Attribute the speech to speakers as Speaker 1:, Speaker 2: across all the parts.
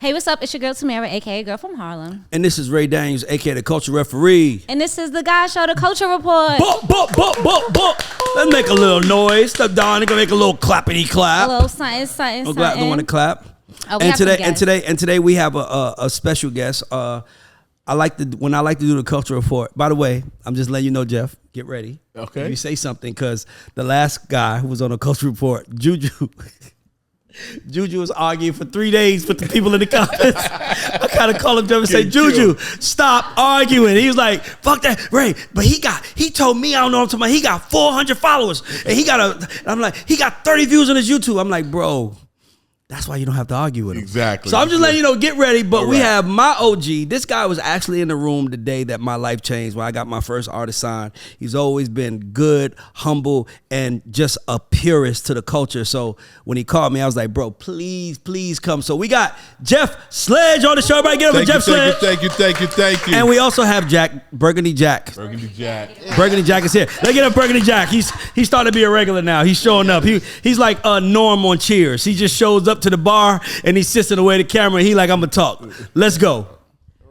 Speaker 1: Hey, what's up? It's your girl Tamara, aka Girl from Harlem.
Speaker 2: And this is Ray Daniels, aka the Culture Referee.
Speaker 1: And this is the Guy Show, the Culture Report.
Speaker 2: Bop, bop, bop, bop, bop. Let's make a little noise. Step down. They're gonna make a little clappity clap.
Speaker 1: A little something.
Speaker 2: Don't want to clap.
Speaker 1: Oh,
Speaker 2: and today we have a special guest. When I like to do the Culture Report. By the way, I'm just letting you know, Jeff. Get ready.
Speaker 3: Okay.
Speaker 2: If you say something, because the last guy who was on the Culture Report, Juju was arguing for 3 days with the people in the comments. I kind of called him Jeff and say, Juju, stop arguing. He was like, fuck that, Ray. But he told me, I don't know what I'm talking about. He got 400 followers. And I'm like, he got 30 views on his YouTube. I'm like, bro, that's why you don't have to argue with him.
Speaker 3: Exactly.
Speaker 2: So I'm just letting you know, get ready. But we have my OG. This guy was actually in the room the day that my life changed when I got my first artist signed. He's always been good, humble, and just a purist to the culture. So when he called me, I was like, bro, please come. So we got Jeff Sledge on the show. Everybody get up with Jeff Sledge.
Speaker 3: Thank you.
Speaker 2: And we also have Burgundy Jack.
Speaker 3: Burgundy Jack
Speaker 2: is here. Let's get up Burgundy Jack. He's starting to be a regular now. He's showing up. He's like Norm on Cheers. He just shows up to the bar and he sits in the way of the camera and he like, I'm gonna talk. Let's go.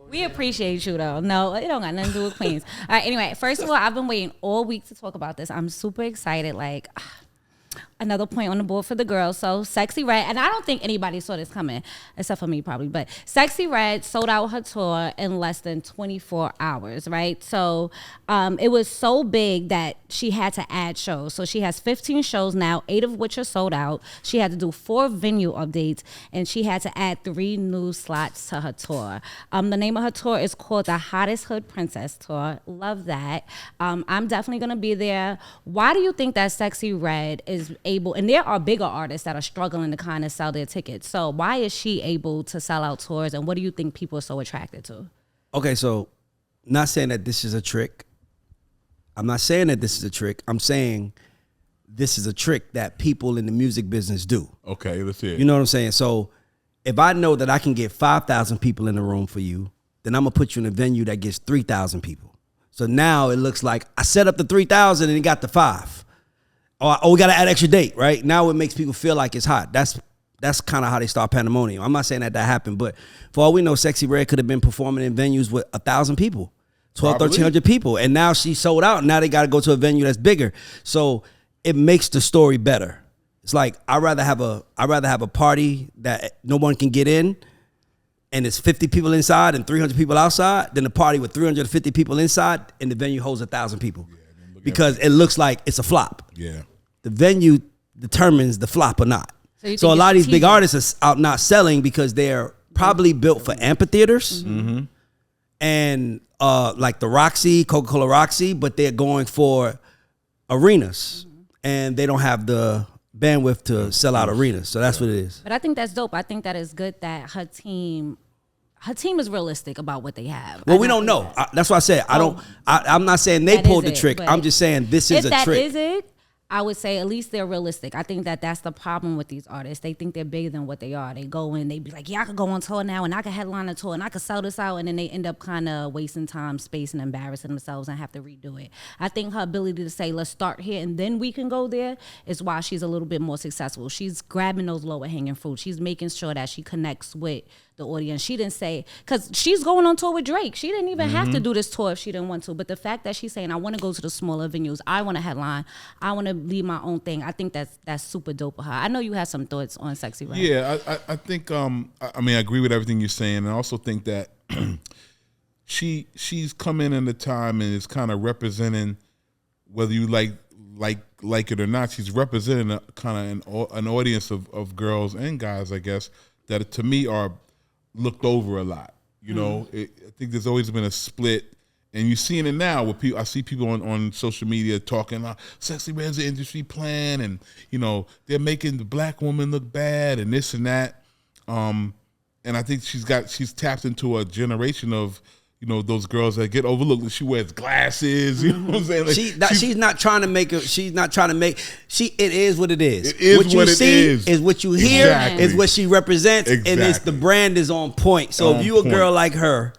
Speaker 1: We appreciate you though. No, it don't got nothing to do with Queens. All right, anyway, first of all, I've been waiting all week to talk about this. I'm super excited. Like, another point on the board for the girls. So Sexyy Red, and I don't think anybody saw this coming, except for me probably, but Sexyy Red sold out her tour in less than 24 hours, right? So it was so big that she had to add shows. So she has 15 shows now, 8 of which are sold out. She had to do 4 venue updates, and she had to add 3 new slots to her tour. The name of her tour is called the Hottest Hood Princess Tour. Love that. I'm definitely going to be there. Why do you think that Sexyy Red is able, and there are bigger artists that are struggling to kind of sell their tickets. So why is she able to sell out tours, and what do you think people are so attracted to?
Speaker 2: Okay, so not saying that this is a trick. I'm not saying that this is a trick. I'm saying this is a trick that people in the music business do.
Speaker 3: Okay, let's hear it.
Speaker 2: You know what I'm saying? So if I know that I can get 5,000 people in the room for you, then I'm gonna put you in a venue that gets 3,000 people. So now it looks like I set up the 3,000 and it got the 5. Oh, we got to add extra date, right? Now it makes people feel like it's hot. That's kind of how they start pandemonium. I'm not saying that happened, but for all we know, Sexyy Red could have been performing in venues with 1,000 people, 1,300 people, and now she sold out. Now they got to go to a venue that's bigger. So it makes the story better. It's like I'd rather have a party that no one can get in, and it's 50 people inside and 300 people outside, than a party with 350 people inside and the venue holds 1,000 people. Because it looks like it's a flop.
Speaker 3: Yeah.
Speaker 2: The venue determines the flop or not. So a lot of these big artists are out not selling because they're probably built for amphitheaters and like the Roxy, Coca-Cola Roxy, but they're going for arenas and they don't have the bandwidth to sell out arenas. So that's what it is.
Speaker 1: But I think that's dope. I think that is good that her team is realistic about what they have.
Speaker 2: Well, we don't know. That's why I said I'm not saying they pulled the trick. I'm just saying this is a trick. If that is it,
Speaker 1: I would say at least they're realistic. I think that that's the problem with these artists. They think they're bigger than what they are. They go in, they be like, yeah, I could go on tour now and I could headline a tour and I could sell this out. And then they end up kind of wasting time, space, and embarrassing themselves and have to redo it. I think her ability to say, let's start here and then we can go there is why she's a little bit more successful. She's grabbing those lower hanging fruit. She's making sure that she connects with the audience. She didn't say, because she's going on tour with Drake. She didn't even have to do this tour if she didn't want to. But the fact that she's saying, I want to go to the smaller venues, I want to headline, I want to lead my own thing, I think that's super dope of her. I know you have some thoughts on Sexyy Red.
Speaker 3: Yeah, I think, I mean, I agree with everything you're saying. And I also think that she's come in at a time and is kind of representing, whether you like it or not, she's representing a kind of an audience of girls and guys, I guess, that to me are looked over a lot. You know, I think there's always been a split, and you're seeing it now with people. I see people on social media talking about Sexyy Red's an industry plan, and you know they're making the black woman look bad and this and that. And I think she's tapped into a generation of, you know, those girls that get overlooked. She wears glasses. You know what I'm saying? Like,
Speaker 2: she's not trying to make it. She's not trying to make. It is what it is.
Speaker 3: It is
Speaker 2: what you see is what you hear.
Speaker 3: Exactly.
Speaker 2: Is what she represents, and it's the brand is on point. So if you a girl like her,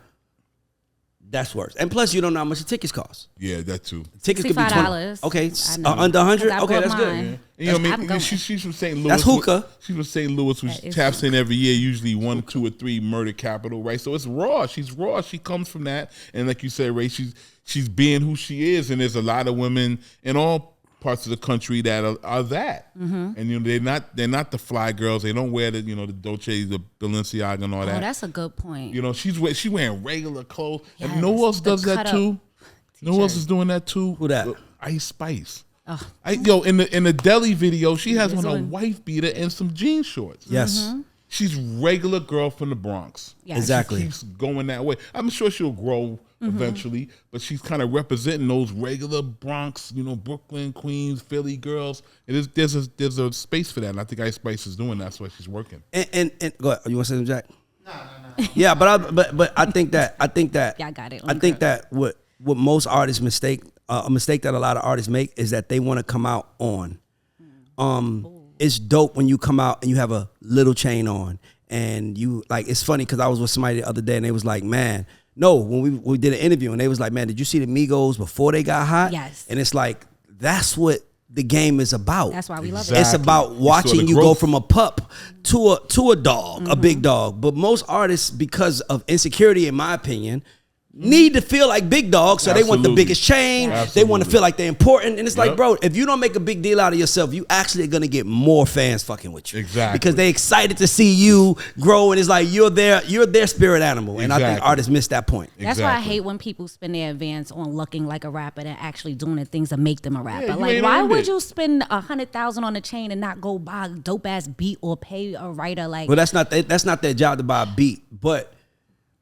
Speaker 2: that's worse. And plus, you don't know how much the tickets cost.
Speaker 3: Yeah, that too.
Speaker 2: Tickets could be
Speaker 1: $65.
Speaker 2: $20. Okay, under 100. Okay, that's good.
Speaker 3: You know what I mean? She's from St. Louis.
Speaker 2: That's hookah.
Speaker 3: She's from St. Louis, which taps in every year, usually 1, 2, or 3 murder capital, right? So it's raw. She's raw. She comes from that. And like you said, Ray, she's being who she is. And there's a lot of women in all parts of the country that are that. Mm-hmm. And they're not the fly girls. They don't wear the Dolce, the Balenciaga and all that.
Speaker 1: Oh, that's a good point.
Speaker 3: She wearing regular clothes. Yes, and you know who else does that too? You know who else is doing that too?
Speaker 2: Who that?
Speaker 3: Ice Spice. Oh. In the deli video, she has on a wife beater and some jean shorts.
Speaker 2: Yes. Mm-hmm.
Speaker 3: She's regular girl from the Bronx.
Speaker 1: Yes.
Speaker 2: Exactly.
Speaker 3: She keeps going that way. I'm sure she'll grow eventually, but she's kind of representing those regular Bronx, Brooklyn, Queens, Philly girls. There's a space for that, and I think Ice Spice is doing that. That's why she's working.
Speaker 2: And go ahead. You want to say something, Jack? No. Yeah, but I think that
Speaker 1: yeah, I got it.
Speaker 2: I think that what most artists mistake, a mistake that a lot of artists make is that they want to come out on. It's dope when you come out and you have a little chain on, and you like. It's funny because I was with somebody the other day and they was like, "Man, no." When we did an interview and they was like, "Man, did you see the Migos before they got hot?"
Speaker 1: Yes.
Speaker 2: And it's like that's what the game is about.
Speaker 1: That's why we love
Speaker 2: It's about watching you go from a pup to a dog, a big dog. But most artists, because of insecurity, in my opinion, need to feel like big dogs, so they want the biggest chain. They want to feel like they're important, and it's like, bro, if you don't make a big deal out of yourself, you actually are gonna get more fans fucking with you, because they excited to see you grow, and it's like you're their spirit animal, and I think artists miss that point.
Speaker 1: That's why I hate when people spend their advance on looking like a rapper and actually doing the things that make them a rapper.
Speaker 3: Yeah,
Speaker 1: like, why would you spend $100,000 on a chain and not go buy a dope ass beat or pay a writer? Like,
Speaker 2: well, that's not their job to buy a beat, but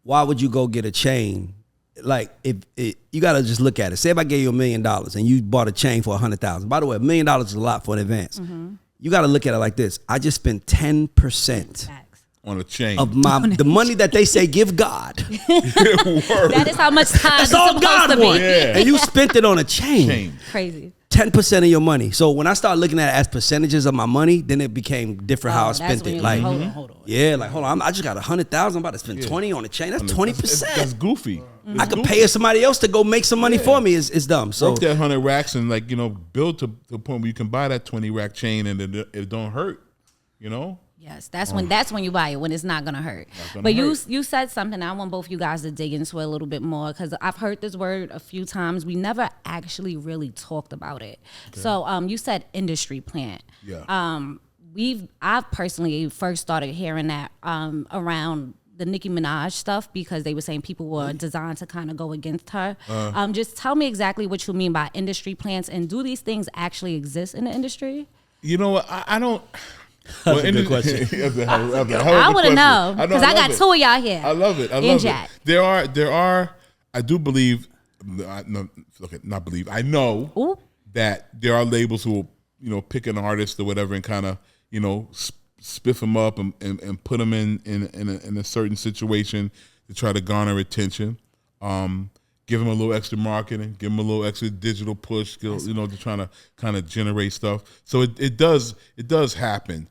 Speaker 2: why would you go get a chain? Like, you gotta just look at it. Say if I gave you $1 million and you bought a chain for $100,000. By the way, $1 million is a lot for an advance. Mm-hmm. You gotta look at it like this. I just spent 10%
Speaker 3: on a chain
Speaker 2: of the money that they say give God.
Speaker 1: That is how much time
Speaker 2: that's all God wants.
Speaker 3: Yeah.
Speaker 2: And you spent it on a chain.
Speaker 1: Crazy.
Speaker 2: 10% of your money. So when I started looking at it as percentages of my money, then it became different how I spent it. Like, hold on. Yeah, like hold on. I just got 100,000. I'm about to spend 20 on a chain. That's 20%.
Speaker 3: That's goofy.
Speaker 2: I could pay somebody else to go make some money for me. It's dumb. So
Speaker 3: work that 100 racks and build to the point where you can buy that 20 rack chain and it don't hurt.
Speaker 1: Yes, that's when you buy it, when it's not gonna hurt. But you said something. I want both of you guys to dig into it a little bit more, because I've heard this word a few times. We never actually really talked about it. Okay. So you said industry plant.
Speaker 3: Yeah.
Speaker 1: I've personally first started hearing that around the Nicki Minaj stuff, because they were saying people were designed to kind of go against her. Just tell me exactly what you mean by industry plants, and do these things actually exist in the industry?
Speaker 3: You know what? I don't.
Speaker 2: That's a good question.
Speaker 1: I want to know, because I got two of y'all here.
Speaker 3: I love it. I love it. There are. I do believe. I know that there are labels who will, pick an artist or whatever and kind of, spiff them up and put them in a certain situation to try to garner attention. Give them a little extra marketing, give them a little extra digital push, to trying to kind of generate stuff. So it does happen.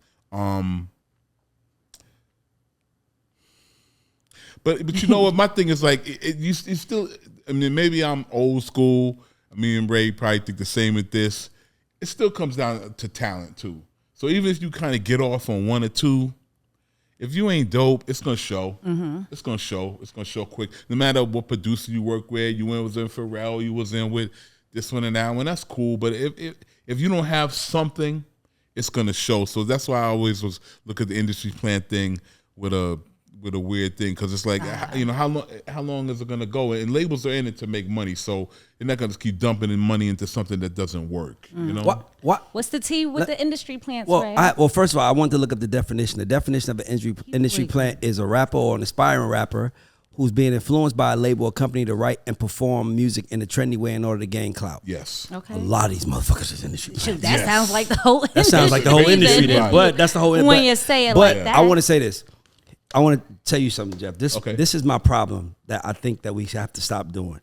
Speaker 3: But you know what? My thing is like you still. I mean, maybe I'm old school. Me and Ray probably think the same with this. It still comes down to talent too. So even if you kind of get off on one or two, if you ain't dope, it's gonna show. Mm-hmm. It's gonna show. It's gonna show quick. No matter what producer you work with, you was in Pharrell, you was in with this one and that one. That's cool. But if you don't have something, it's gonna show. So that's why I always look at the industry plant thing with a weird thing, because it's like how long is it gonna go? And labels are in it to make money, so they're not gonna just keep dumping in money into something that doesn't work.
Speaker 1: What's the tea with the industry plants?
Speaker 2: Well, first of all, I wanted to look up the definition. The definition of an industry plant is a rapper or an aspiring rapper who's being influenced by a label or company to write and perform music in a trendy way in order to gain clout.
Speaker 3: Yes.
Speaker 1: Okay.
Speaker 2: A lot of these motherfuckers is industry plants.
Speaker 1: That sounds like the whole industry.
Speaker 2: That sounds like the whole industry then. But that's the whole industry.
Speaker 1: When you say it like that.
Speaker 2: I want to say this. I want to tell you something, Jeff. This is my problem that I think that we have to stop doing.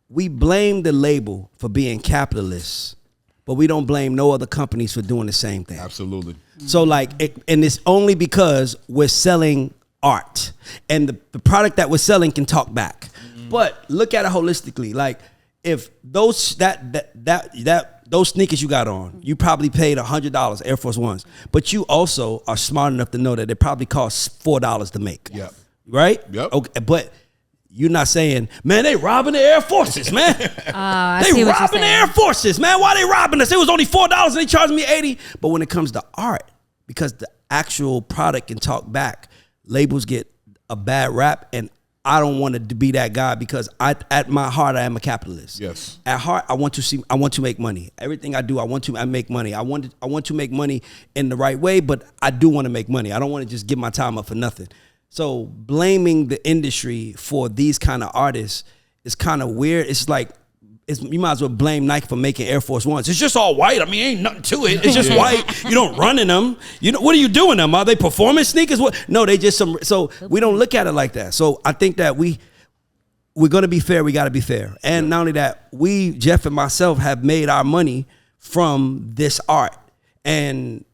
Speaker 2: We blame the label for being capitalists, but we don't blame no other companies for doing the same thing.
Speaker 3: Absolutely.
Speaker 2: So and it's only because we're selling art, and the product that we're selling can talk back. Mm-hmm. But look at it holistically. Like, if those that those sneakers you got on, you probably paid $100 Air Force Ones, but you also are smart enough to know that it probably costs $4 to make.
Speaker 3: Yep.
Speaker 2: Right?
Speaker 3: Yep.
Speaker 2: Okay, but you're not saying, man, they robbing the Air Forces, man. They robbing the Air Forces, man. Why they robbing us? It was only $4 and they charged me $80. But when it comes to art, because the actual product can talk back, labels get a bad rap, and I don't want to be that guy because at my heart, I am a capitalist.
Speaker 3: Yes.
Speaker 2: At heart, I want to make money. Everything I do, I make money. I want to make money in the right way, but I do want to make money. I don't want to just give my time up for nothing. So blaming the industry for these kind of artists is kind of weird. It's like, you might as well blame Nike for making Air Force Ones. It's just all white. I mean, ain't nothing to it. It's just white. You don't run in them. You know, what are you doing them? Are they performance sneakers? What? No, they just some. So we don't look at it like that. So I think that we're going to be fair. We got to be fair. And not only that, Jeff and myself have made our money from this art. And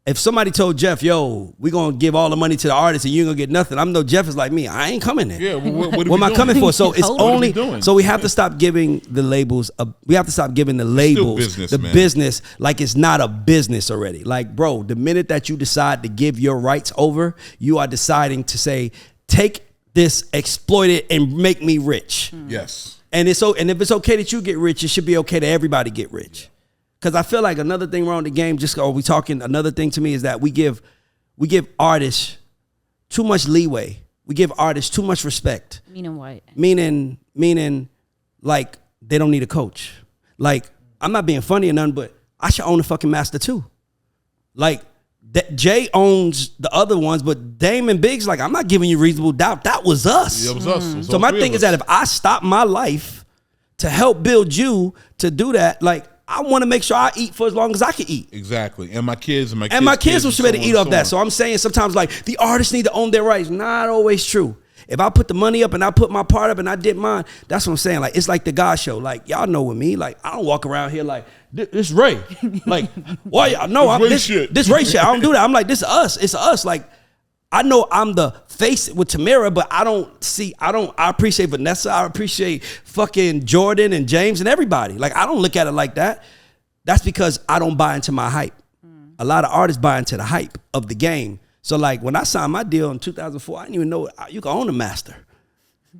Speaker 2: if somebody told Jeff, yo, we're going to give all the money to the artist and you ain't going to get nothing, I know Jeff is like me. I ain't coming in.
Speaker 3: Yeah, what
Speaker 2: am I coming for? So it's only,
Speaker 3: doing?
Speaker 2: so we have to stop giving the labels, we have to stop giving the labels, business like it's not a business already. Like, bro, the minute that you decide to give your rights over, you are deciding to say, take this, exploit it, and make me rich.
Speaker 3: Yes.
Speaker 2: And if it's okay that you get rich, it should be okay that everybody get rich. Because I feel like another thing wrong with the game, another thing to me is that we give artists too much leeway. We give artists too much respect.
Speaker 1: Meaning what?
Speaker 2: Meaning like they don't need a coach. Like, I'm not being funny or nothing, but I should own a fucking master too. Like, Jay owns the other ones, but Dame and Biggs, like, I'm not giving you reasonable doubt. That was us.
Speaker 3: Yeah, it was us.
Speaker 2: So my thing is that if I stop my life to help build you to do that, like, I want to make sure I eat for as long as I can eat.
Speaker 3: Exactly. And my kids will
Speaker 2: should be able to eat off that. So I'm saying sometimes, like, the artists need to own their rights. Not always true. If I put the money up and I put my part up and I did mine, that's what I'm saying. Like, it's like the God show. Like, y'all know with me, like, I don't walk around here like, this Ray. Like, why y'all know this Ray shit. I don't do that. I'm like, this is us. It's us. Like, I know I'm the face with Tamira, but I appreciate Vanessa. I appreciate fucking Jordan and James and everybody. Like, I don't look at it like that. That's because I don't buy into my hype. A lot of artists buy into the hype of the game. So, like, when I signed my deal in 2004, I didn't even know you could own a master.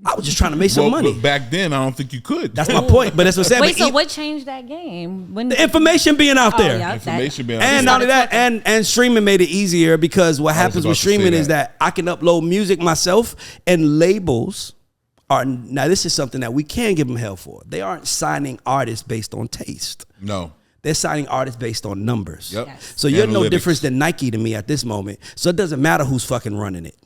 Speaker 2: I was just trying to make some money.
Speaker 3: But back then, I don't think you could.
Speaker 2: That's my point. But that's what I'm saying.
Speaker 1: Wait, so what changed that game?
Speaker 2: The information being out there.
Speaker 1: Yeah,
Speaker 3: information being out there.
Speaker 2: And not only that, and streaming made it easier because what happens with streaming is that I can upload music myself, and labels are, now this is something that we can give them hell for. They aren't signing artists based on taste. No. They're signing artists based on numbers.
Speaker 3: Yep. Yes.
Speaker 2: So you're no different than Nike to me at this moment. So it doesn't matter who's fucking running it.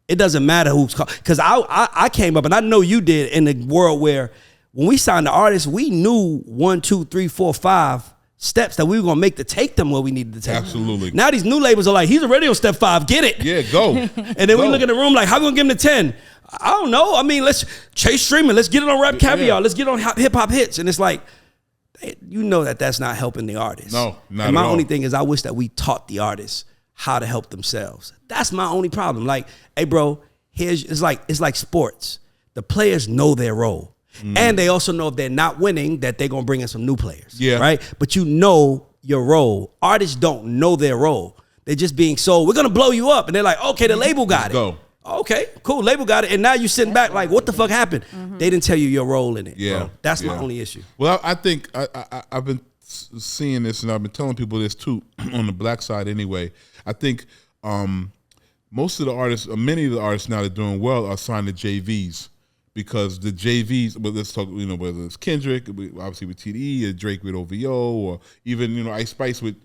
Speaker 2: It doesn't matter who's called, because I came up, and I know you did, in a world where when we signed the artists, we knew 1, 2, 3, 4, 5 steps that we were gonna make to take them where we needed to take them.
Speaker 3: Absolutely.
Speaker 2: Now these new labels are like, he's already on step 5, get it.
Speaker 3: Yeah, go.
Speaker 2: And then we look in the room like, how we gonna give him the 10? I don't know. I mean, let's chase streaming. Let's get it on Rap Caviar. Yeah. Let's get it on Hip Hop Hits. And it's like, you know that's not helping the artists.
Speaker 3: No, not
Speaker 2: and my
Speaker 3: at all.
Speaker 2: only thing is I wish that we taught the artists how to help themselves. That's my only problem. Like, hey, bro, it's like sports. The players know their role. And they also know if they're not winning, that they're going to bring in some new players. Yeah. Right? But you know your role. Artists don't know their role. They're just being sold, we're going to blow you up. And they're like, okay, the label got it. Go. Okay, cool. Label got it. And now you sitting back like, what the fuck happened? They didn't tell you your role in it. Yeah. Bro. That's my only issue.
Speaker 3: Well, I think I've been seeing this, and I've been telling people this too, on the black side anyway. I think most of the artists, many of the artists now that are doing well are signed to JVs, because the JVs, but let's talk, whether it's Kendrick, obviously with TDE, or Drake with OVO, or even, Ice Spice with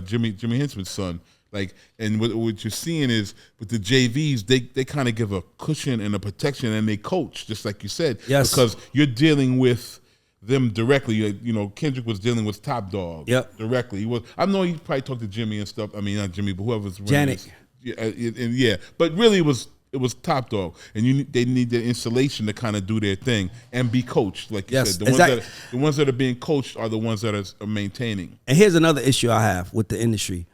Speaker 3: Jimmy Hinchman's son. Like, and what you're seeing is with the JVs, they kind of give a cushion and a protection, and they coach, just like you said. Yes. Because you're dealing with them directly. Kendrick was dealing with Top Dog directly. I know he probably talked to Jimmy and stuff. I mean, not Jimmy, but whoever's
Speaker 2: Janet.
Speaker 3: But really it was Top Dog, and they need the installation to kind of do their thing and be coached, like you said. The ones that are being coached are the ones that are maintaining.
Speaker 2: And here's another issue I have with the industry.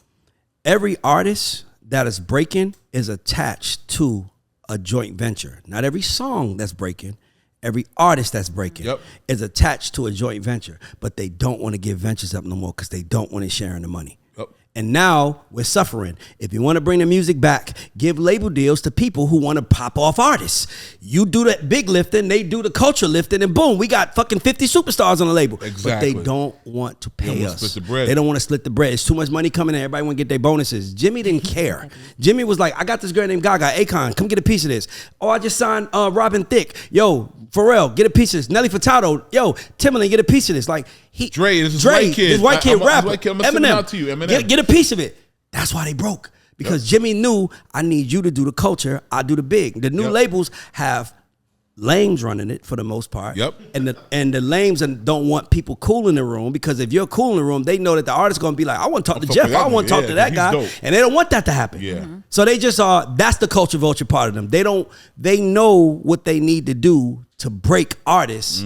Speaker 2: Every artist that is breaking is attached to a joint venture. Not every song that's breaking Every artist that's breaking
Speaker 3: Yep.
Speaker 2: is attached to a joint venture, but they don't want to give ventures up no more because they don't want to share in the money.
Speaker 3: Yep.
Speaker 2: And now we're suffering. If you want to bring the music back, give label deals to people who want to pop off artists. You do that big lifting, they do the culture lifting, and boom, we got fucking 50 superstars on the label.
Speaker 3: Exactly.
Speaker 2: But they don't want to pay us.
Speaker 3: Split the bread.
Speaker 2: They don't want to split the bread. It's too much money coming in. Everybody want to get their bonuses. Jimmy didn't care. Jimmy was like, I got this girl named Gaga, Akon, come get a piece of this. Oh, I just signed Robin Thicke. Yo, Pharrell, get a piece of this. Nelly Furtado, yo, Timbaland, get a piece of this. Like
Speaker 3: Dre, this is white kid.
Speaker 2: this white kid rapper.
Speaker 3: I'm gonna send it
Speaker 2: Eminem,
Speaker 3: out to you. Eminem.
Speaker 2: Get a piece of it. That's why they broke. Because Jimmy knew, I need you to do the culture, I do the big. The new labels have lames running it for the most part.
Speaker 3: Yep.
Speaker 2: And the lames don't want people cool in the room, because if you're cool in the room, they know that the artist's gonna be like, I want to talk to Jeff, I want to talk to that guy.
Speaker 3: dope.
Speaker 2: And they don't want that to happen.
Speaker 3: Yeah.
Speaker 2: So they just are, that's the culture vulture part of them. They know what they need to do to break artists,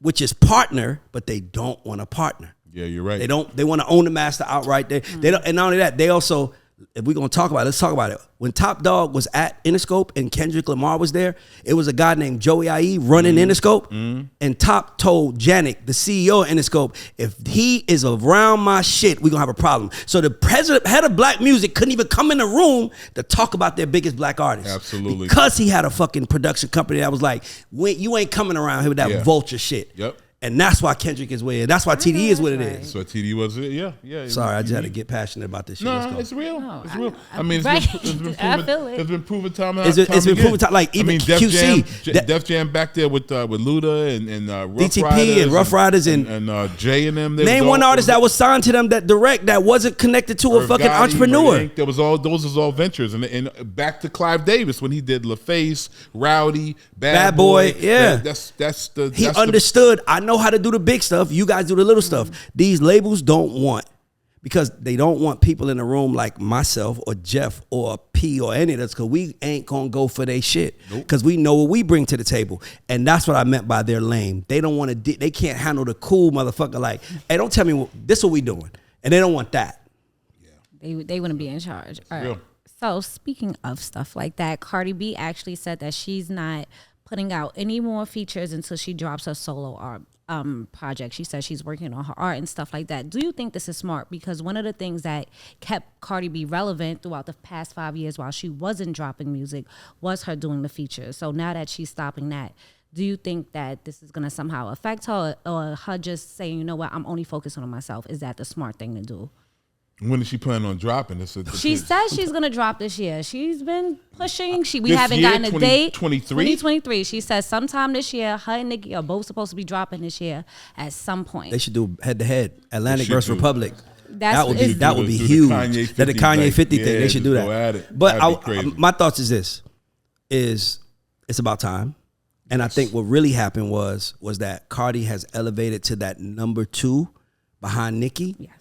Speaker 2: which is partner, but they don't want to partner.
Speaker 3: Yeah, you're right.
Speaker 2: They want to own the master outright. They don't, and not only that, they also, if we're gonna talk about it, let's talk about it. When Top Dog was at Interscope and Kendrick Lamar was there, it was a guy named Joey IE running Interscope, and Top told Janik, the CEO of Interscope, if he is around my shit, we're gonna have a problem. So the head of black music couldn't even come in the room to talk about their biggest black artists.
Speaker 3: Absolutely.
Speaker 2: Because he had a fucking production company that was like, you ain't coming around here with that vulture shit.
Speaker 3: Yep.
Speaker 2: And that's why Kendrick is where, that's why TDE is what it is.
Speaker 3: So TD was it? Yeah.
Speaker 2: Sorry, I just had to get passionate about this shit.
Speaker 3: No, it's real.
Speaker 1: No,
Speaker 3: it's real.
Speaker 1: I
Speaker 3: mean,
Speaker 1: right.
Speaker 3: it's been proven.
Speaker 1: I feel it.
Speaker 3: It's been proven time and
Speaker 2: It's been proven time. Like even QC,
Speaker 3: Def Jam back there with Luda and Rough
Speaker 2: DTP
Speaker 3: Riders
Speaker 2: and Rough Riders and
Speaker 3: Jay and them.
Speaker 2: Name one artist that was signed to them that direct that wasn't connected to a fucking
Speaker 3: Gotti,
Speaker 2: entrepreneur.
Speaker 3: There was those was all ventures, and back to Clive Davis when he did LaFace, Rowdy, Bad Boy.
Speaker 2: Yeah, he understood. I know how to do the big stuff. You guys do the little stuff. These labels don't want, because they don't want people in the room like myself or Jeff or P or any of us, because we ain't gonna go for their shit, because we know what we bring to the table. And that's what I meant by they're lame. They don't want to. They can't handle the cool motherfucker. Like, hey, don't tell me this what we doing, and they don't want that.
Speaker 1: They want to be in charge. All right.
Speaker 3: Real.
Speaker 1: So speaking of stuff like that, Cardi B actually said that she's not putting out any more features until she drops her solo art project. She says she's working on her art and stuff like that. Do you think this is smart? Because one of the things that kept Cardi B relevant throughout the past 5 years while she wasn't dropping music was her doing the features. So now that she's stopping that, do you think that this is going to somehow affect her, or her just saying, you know what, I'm only focusing on myself? Is that the smart thing to do?
Speaker 3: When is she planning on dropping this?
Speaker 1: She says she's gonna drop this year. She's been pushing. We
Speaker 3: This
Speaker 1: haven't
Speaker 3: year,
Speaker 1: gotten a date.
Speaker 3: 2023?
Speaker 1: 2023. She says sometime this year. Her and Nicki are both supposed to be dropping this year at some point.
Speaker 2: They should do head to head, Atlantic versus Republic.
Speaker 1: That
Speaker 2: would be huge. That the Kanye 50 thing. They should do that. But my thoughts is this: it's about time. And I think what really happened was that Cardi has elevated to that number 2 behind Nicki.
Speaker 1: Yes.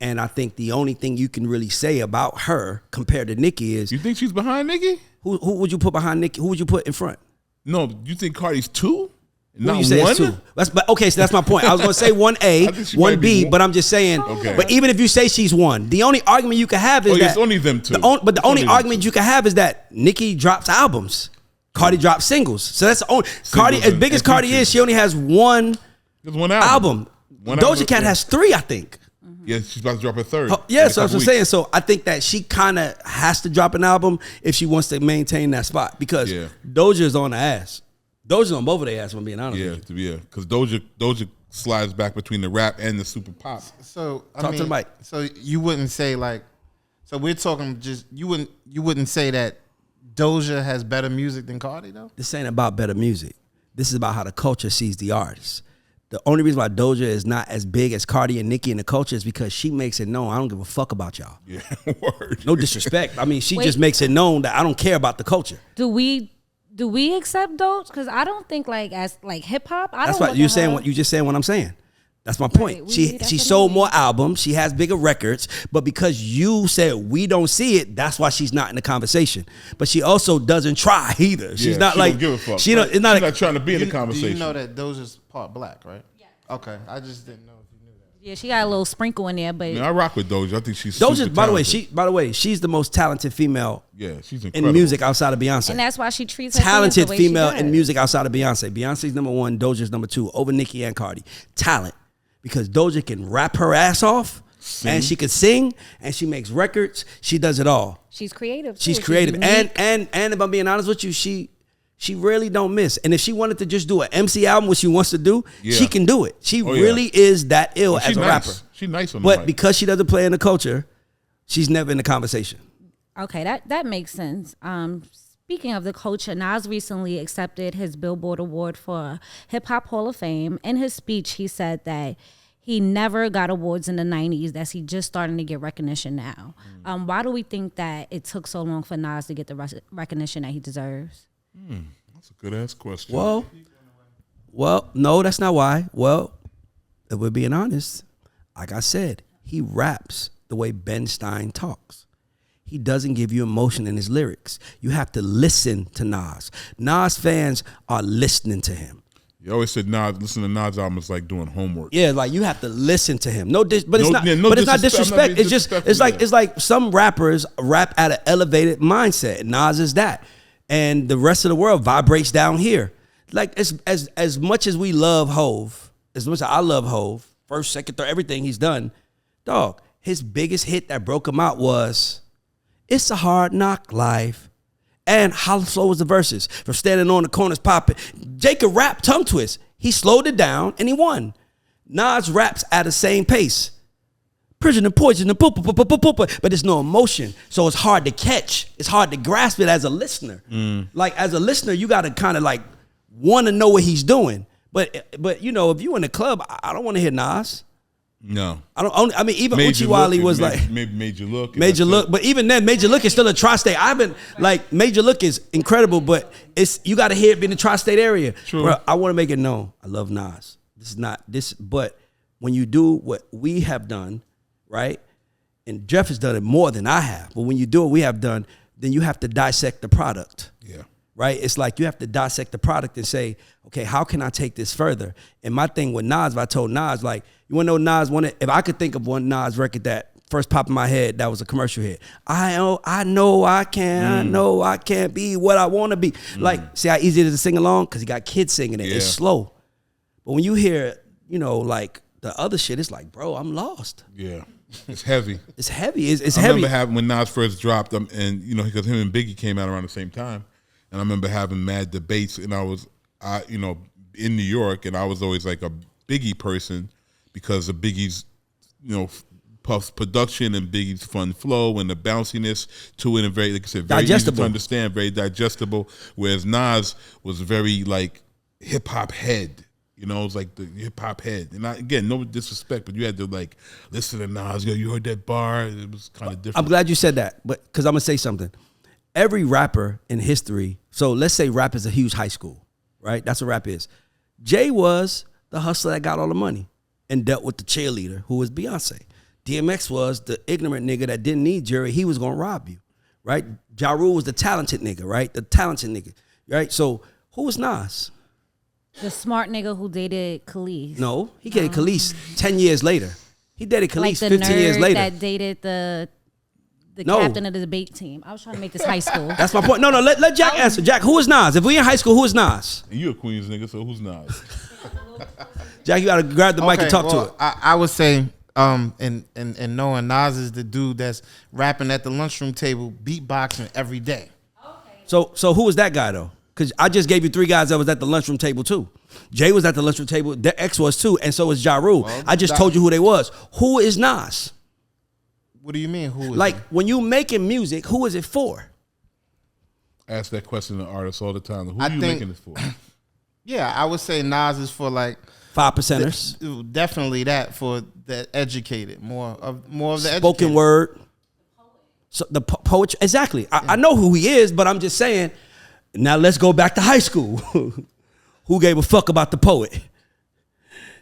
Speaker 2: And I think the only thing you can really say about her compared to Nicki is,
Speaker 3: you think she's behind Nicki?
Speaker 2: Who would you put behind Nicki? Who would you put in front?
Speaker 3: No, you think Cardi's 2?
Speaker 2: Not you say 1? 2. Okay, so that's my point. I was going to say 1A, 1B, but I'm just saying.
Speaker 3: Okay.
Speaker 2: But even if you say she's 1, the only argument you can have is that
Speaker 3: it's only them 2.
Speaker 2: But the only argument you can have is that Nicki drops albums, Cardi drops singles. So that's the only. Cardi, as big as Cardi is, she only has one album. Doja Cat has 3, I think.
Speaker 3: Yeah, she's about to drop her 3rd.
Speaker 2: Yeah, so that's what I'm saying. So I think that she kind of has to drop an album if she wants to maintain that spot, because Doja is on the ass. Doja's on both of their ass, if I'm being honest.
Speaker 3: Yeah, because Doja slides back between the rap and the super pop.
Speaker 4: So
Speaker 2: talk to the mic.
Speaker 4: So you wouldn't say like, so we're talking just you wouldn't say that Doja has better music than Cardi though?
Speaker 2: This ain't about better music. This is about how the culture sees the artist. The only reason why Doja is not as big as Cardi and Nicki in the culture is because she makes it known, I don't give a fuck about y'all.
Speaker 3: Yeah, word.
Speaker 2: No disrespect. I mean, she just makes it known that I don't care about the culture.
Speaker 1: Do we accept Doja? Because I don't think like as like hip hop.
Speaker 2: That's what you're saying. What you just saying? What I'm saying. That's my point. Right, she sold more albums. She has bigger records. But because you said we don't see it, that's why she's not in the conversation. But she also doesn't try either. She's not like,
Speaker 3: don't give a fuck.
Speaker 2: She's not
Speaker 3: trying to be in the conversation.
Speaker 4: Do you know that Doja's part black, right? Yeah. Okay, I just didn't know if you knew that.
Speaker 1: Yeah, she got a little sprinkle in there, but
Speaker 3: I mean, I rock with Doja. I think she's
Speaker 2: Doja's,
Speaker 3: super
Speaker 2: by
Speaker 3: talented.
Speaker 2: the way, she's the most talented female
Speaker 3: Yeah, she's incredible.
Speaker 2: in music outside of Beyonce.
Speaker 1: and that's why she treats her
Speaker 2: Talented
Speaker 1: fans the way she
Speaker 2: female
Speaker 1: does.
Speaker 2: in music outside of Beyonce. Beyonce's number 1, Doja's number 2, over Nicki and Cardi. Talent. Because Doja can rap her ass off, and she can sing, and she makes records. She does it all.
Speaker 1: She's creative.
Speaker 2: She's
Speaker 1: too.
Speaker 2: creative.
Speaker 1: unique.
Speaker 2: And if I'm being honest with you, she really don't miss. And if she wanted to just do an MC album, what she wants to do, she can do it. She really is that ill as a rapper.
Speaker 3: She's nice on the
Speaker 2: But
Speaker 3: mic.
Speaker 2: because she doesn't play in the culture, she's never in the conversation.
Speaker 1: Okay, that makes sense. Speaking of the culture, Nas recently accepted his Billboard Award for Hip Hop Hall of Fame. In his speech, he said that he never got awards in the 90s, that he just starting to get recognition now. Why do we think that it took so long for Nas to get the recognition that he deserves?
Speaker 3: That's a good ass question.
Speaker 2: Well, no, that's not why. Well, if we're being honest, like I said, he raps the way Ben Stein talks. He doesn't give you emotion in his lyrics. You have to listen to Nas. Nas fans are listening to him.
Speaker 3: You always said listen to Nas album is like doing homework.
Speaker 2: Yeah, like you have to listen to him. But it's not
Speaker 3: disrespect.
Speaker 2: disrespect.
Speaker 3: I'm not being
Speaker 2: It's like some rappers rap at an elevated mindset. Nas is that. And the rest of the world vibrates down here. Like as much as we love Hov, as much as I love Hov, first, second, third, everything he's done, dog, his biggest hit that broke him out was It's a Hard Knock Life. And how slow was the verses? From standing on the corners popping. Jacob rap tongue twist. He slowed it down and he won. Nas raps at the same pace. Prison and poison and poop, but there's no emotion. So it's hard to catch. It's hard to grasp it as a listener. Like as a listener, you got to kind of like want to know what he's doing. But you know, if you in the club, I don't want to hear Nas.
Speaker 3: No.
Speaker 2: I mean, even
Speaker 3: Major
Speaker 2: Uchi Wally
Speaker 3: Look
Speaker 2: was
Speaker 3: and
Speaker 2: like
Speaker 3: maybe Major Look.
Speaker 2: Major Look, but even then, Major Look is still a tri-state. I've been like Major Look is incredible, but you got to hear it be in the tri-state area.
Speaker 3: True.
Speaker 2: Bro, I want to make it known. I love Nas. This is not this, but when you do what we have done, right? And Jeff has done it more than I have. But when you do what we have done, then you have to dissect the product.
Speaker 3: Yeah.
Speaker 2: Right? It's like you have to dissect the product and say, okay, how can I take this further? And my thing with Nas, if I told Nas, like, you want to know Nas wanted, if I could think of one Nas record that first popped in my head that was a commercial hit. I know I can't be what I want to be. Like, see how easy it is to sing along? Because he got kids singing it.
Speaker 3: Yeah.
Speaker 2: It's slow. But when you hear, you know, like the other shit, it's like, bro, I'm lost.
Speaker 3: Yeah. It's heavy.
Speaker 2: It's heavy. It's
Speaker 3: I
Speaker 2: heavy.
Speaker 3: remember having when Nas first dropped, and you know, because him and Biggie came out around the same time, and I remember having mad debates, and I you know, in New York, and I was always like a Biggie person because of Biggie's, you know, Puff's production and Biggie's fun flow and the bounciness to it, and very, like I said, very easy to understand, very digestible. Whereas Nas was very like hip hop head. You know, it was like the hip hop head. And again, no disrespect, but you had to like listen to Nas. Yo, you heard that bar? It was kind of different.
Speaker 2: I'm glad you said that, but because I'm gonna say something. Every rapper in history, so let's say rap is a huge high school, right? That's what rap is. Jay was the hustler that got all the money and dealt with the cheerleader who was Beyonce. DMX was the ignorant nigga that didn't need jury. He was gonna rob you, right? Ja Rule was the talented nigga, right? The talented nigga, right? So who was Nas?
Speaker 1: The smart nigga who dated Khalees.
Speaker 2: No, he dated Khalees 10 years later. He dated Khalees
Speaker 1: like the
Speaker 2: 15 years
Speaker 1: nerd
Speaker 2: later.
Speaker 1: that dated the captain of the debate team. I was trying to make this high school.
Speaker 2: That's my point. No, let Jack answer. Jack, who is Nas? If we in high school, who is Nas?
Speaker 3: You a Queens nigga, so who's Nas?
Speaker 2: Jack, you gotta grab the mic and talk to it.
Speaker 4: I would say, and knowing Nas is the dude that's rapping at the lunchroom table, beatboxing every day.
Speaker 2: So who was that guy though? Because I just gave you 3 guys that was at the lunchroom table too. Jay was at the lunchroom table. The X was too, and so was Ja Rule.
Speaker 4: Well,
Speaker 2: I just told you who they was. Who is Nas?
Speaker 4: What do you mean? Who is
Speaker 2: Like
Speaker 4: he?
Speaker 2: when you making music, who is it for?
Speaker 3: I ask that question to artists all the time. Who
Speaker 4: I
Speaker 3: are you
Speaker 4: think-
Speaker 3: making this for?
Speaker 4: Yeah, I would say Nas is for like
Speaker 2: 5%ers,
Speaker 4: definitely that for the educated, more of the
Speaker 2: spoken
Speaker 4: educated.
Speaker 2: word. So the poetry, exactly. I know who he is, but I'm just saying. Now let's go back to high school. Who gave a fuck about the poet?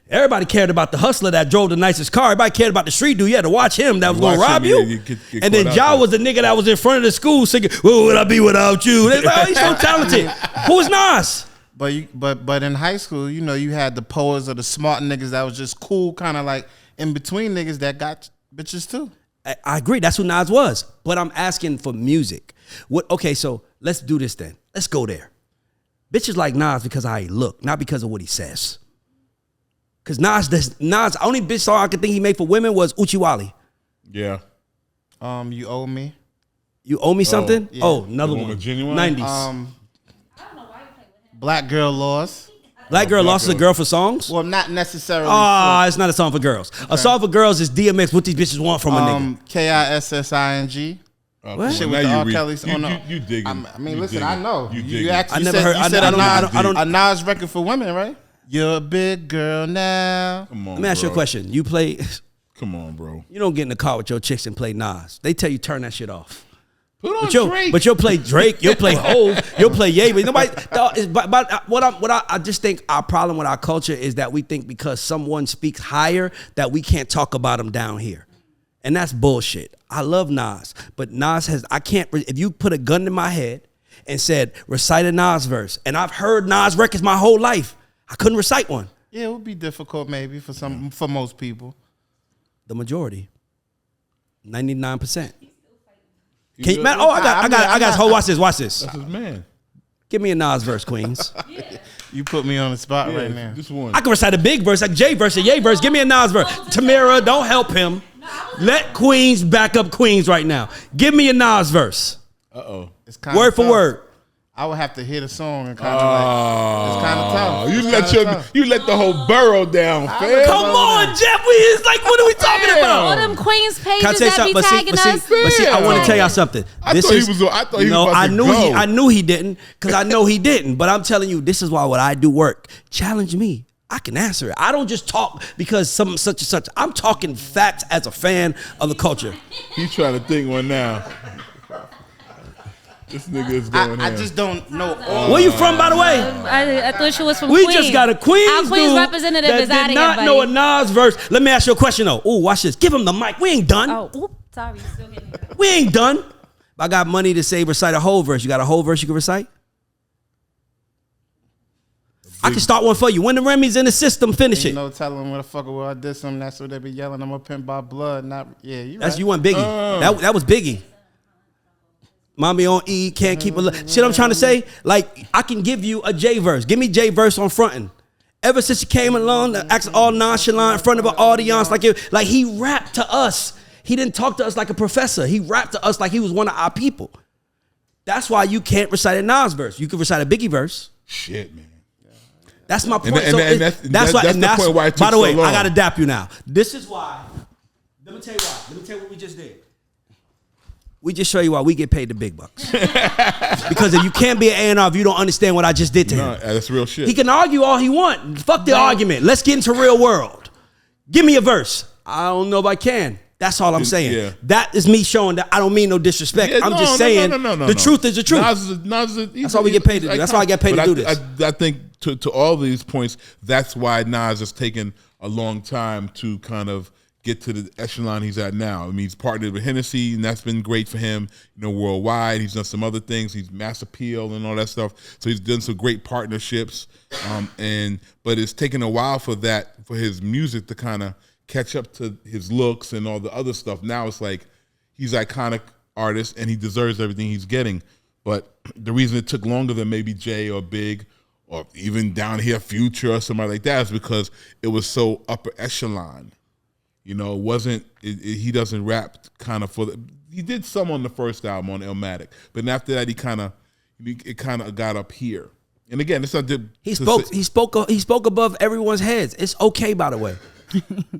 Speaker 2: Everybody cared about the hustler that drove the nicest car. Everybody cared about the street dude. You had to watch him that was going to rob you.
Speaker 3: Get
Speaker 2: And then
Speaker 3: caught
Speaker 2: Ja
Speaker 3: out
Speaker 2: was the nigga that was in front of the school singing, "Where would I be without you?" They're like, oh, he's so talented. Who's Nas?
Speaker 4: But in high school, you know, you had the poets or the smart niggas that was just cool, kind of like in between niggas that got bitches too.
Speaker 2: I agree. That's who Nas was. But I'm asking for music. Okay, so let's do this then. Let's go there. Bitches like Nas because of how he look, not because of what he says. Because Nas, only bitch song I could think he made for women was Uchiwali.
Speaker 3: Yeah.
Speaker 4: You owe me.
Speaker 2: You owe me something?
Speaker 4: Yeah.
Speaker 2: Oh, another
Speaker 3: The
Speaker 2: one.
Speaker 3: Genuine?
Speaker 2: 90s.
Speaker 1: I don't know why you play with him.
Speaker 4: Black Girl Lost.
Speaker 2: Black Girl Lost is a girl for songs?
Speaker 4: Well, not necessarily.
Speaker 2: It's not a song for girls. Okay. A song for girls is DMX, what these bitches want from a nigga.
Speaker 4: KISSING.
Speaker 2: What?
Speaker 4: Shit with the R. Kelly's on the.
Speaker 3: You digging.
Speaker 4: I mean, listen, I know. You
Speaker 2: I never heard.
Speaker 4: You said
Speaker 2: I don't.
Speaker 4: a Nas record for women, right? You're a big girl now.
Speaker 3: Come on,
Speaker 2: Let me ask you a question. You play.
Speaker 3: Come on, bro.
Speaker 2: You don't get in the car with your chicks and play Nas. They tell you turn that shit off.
Speaker 3: Put on Drake.
Speaker 2: But you'll play Drake. You'll play Hove. You'll play Ye. But nobody. I just think our problem with our culture is that we think because someone speaks higher that we can't talk about them down here, and that's bullshit. I love Nas, but Nas has. I can't. If you put a gun to my head and said recite a Nas verse, and I've heard Nas records my whole life, I couldn't recite one.
Speaker 4: Yeah, it would be difficult maybe for most people.
Speaker 2: The majority, 99%.
Speaker 3: Can
Speaker 2: you, man? Oh, I got. Hold, watch this.
Speaker 3: That's his man.
Speaker 2: Give me a Nas verse, Queens.
Speaker 4: You put me on the spot right now.
Speaker 3: Just one.
Speaker 2: I can recite a big verse, like J verse, a Ye verse. Give me a Nas verse. Tamira, don't help him. Let Queens back up Queens right now. Give me a Nas verse.
Speaker 4: It's kind
Speaker 2: Word for word.
Speaker 4: I would have to hit a song and kind of it's kind of tough.
Speaker 3: You let the whole burrow down, fam.
Speaker 2: Come on, Jeff. It's like, what are we talking about?
Speaker 1: All them Queens pages
Speaker 2: Can I tell you
Speaker 1: that be
Speaker 2: something?
Speaker 1: tagging us.
Speaker 2: But see, I want to tell y'all something.
Speaker 3: I thought he was about to go.
Speaker 2: I knew he didn't, because I know he didn't. But I'm telling you, this is why when I do work, challenge me. I can answer it. I don't just talk because some such and such. I'm talking facts as a fan of the culture.
Speaker 3: He's trying to think one now. This nigga is going
Speaker 4: I just don't know all.
Speaker 2: Where you from, by the way?
Speaker 1: I thought she was from
Speaker 2: We
Speaker 1: Queens.
Speaker 2: just got a Queens
Speaker 1: Our Queens
Speaker 2: dude
Speaker 1: representative
Speaker 2: that
Speaker 1: is out of
Speaker 2: did
Speaker 1: here,
Speaker 2: not
Speaker 1: buddy.
Speaker 2: know a Nas verse. Let me ask you a question, though. Ooh, watch this. Give him the mic. We ain't done.
Speaker 1: Oh, oops, sorry. Still getting it.
Speaker 2: We ain't done. I got money to say recite a whole verse. You got a whole verse you can recite? I can start one for you. When the Remy's in the system, finish it.
Speaker 4: You know, tell them motherfucker where I did something. That's what they be yelling. I'm a pimp by blood. Not you.
Speaker 2: That's
Speaker 4: right.
Speaker 2: you want Biggie. That was Biggie. Mommy on E, can't keep a shit. I'm trying to say, like, I can give you a J verse. Give me J verse on frontin'. Ever since he came along, acting all nonchalant in front of an audience, like he rapped to us. He didn't talk to us like a professor. He rapped to us like he was one of our people. That's why you can't recite a Nas verse. You can recite a Biggie verse.
Speaker 3: Shit, man.
Speaker 2: That's my point.
Speaker 3: That's the point why it took
Speaker 2: by the way,
Speaker 3: so long.
Speaker 2: I got to dap you now. This is why. Let me tell you why. Let me tell you what we just did. We just show you why we get paid the big bucks. Because if you can't be an A&R if you don't understand what I just did to him.
Speaker 3: That's real shit.
Speaker 2: He can argue all he wants. Fuck the argument. Let's get into real world. Give me a verse. I don't know if I can. That's all I'm saying.
Speaker 3: Yeah.
Speaker 2: That is me showing that I don't mean no disrespect. I'm just saying the truth is the truth. That's why we get paid to do. That's why I get paid to do this.
Speaker 3: I think to all these points, that's why Nas has taken a long time to kind of get to the echelon he's at now. I mean, he's partnered with Hennessy, and that's been great for him, worldwide. He's done some other things. He's Mass Appeal and all that stuff. So he's done some great partnerships. But it's taken a while for his music to kind of catch up to his looks and all the other stuff. Now it's like he's an iconic artist, and he deserves everything he's getting. But the reason it took longer than maybe Jay or Big or even down here Future or somebody like that is because it was so upper echelon. It wasn't. He doesn't rap kind of he did some on the first album on Illmatic, but after that it kind of got up here. And again, it's not. He
Speaker 2: spoke above everyone's heads. It's okay, by the way.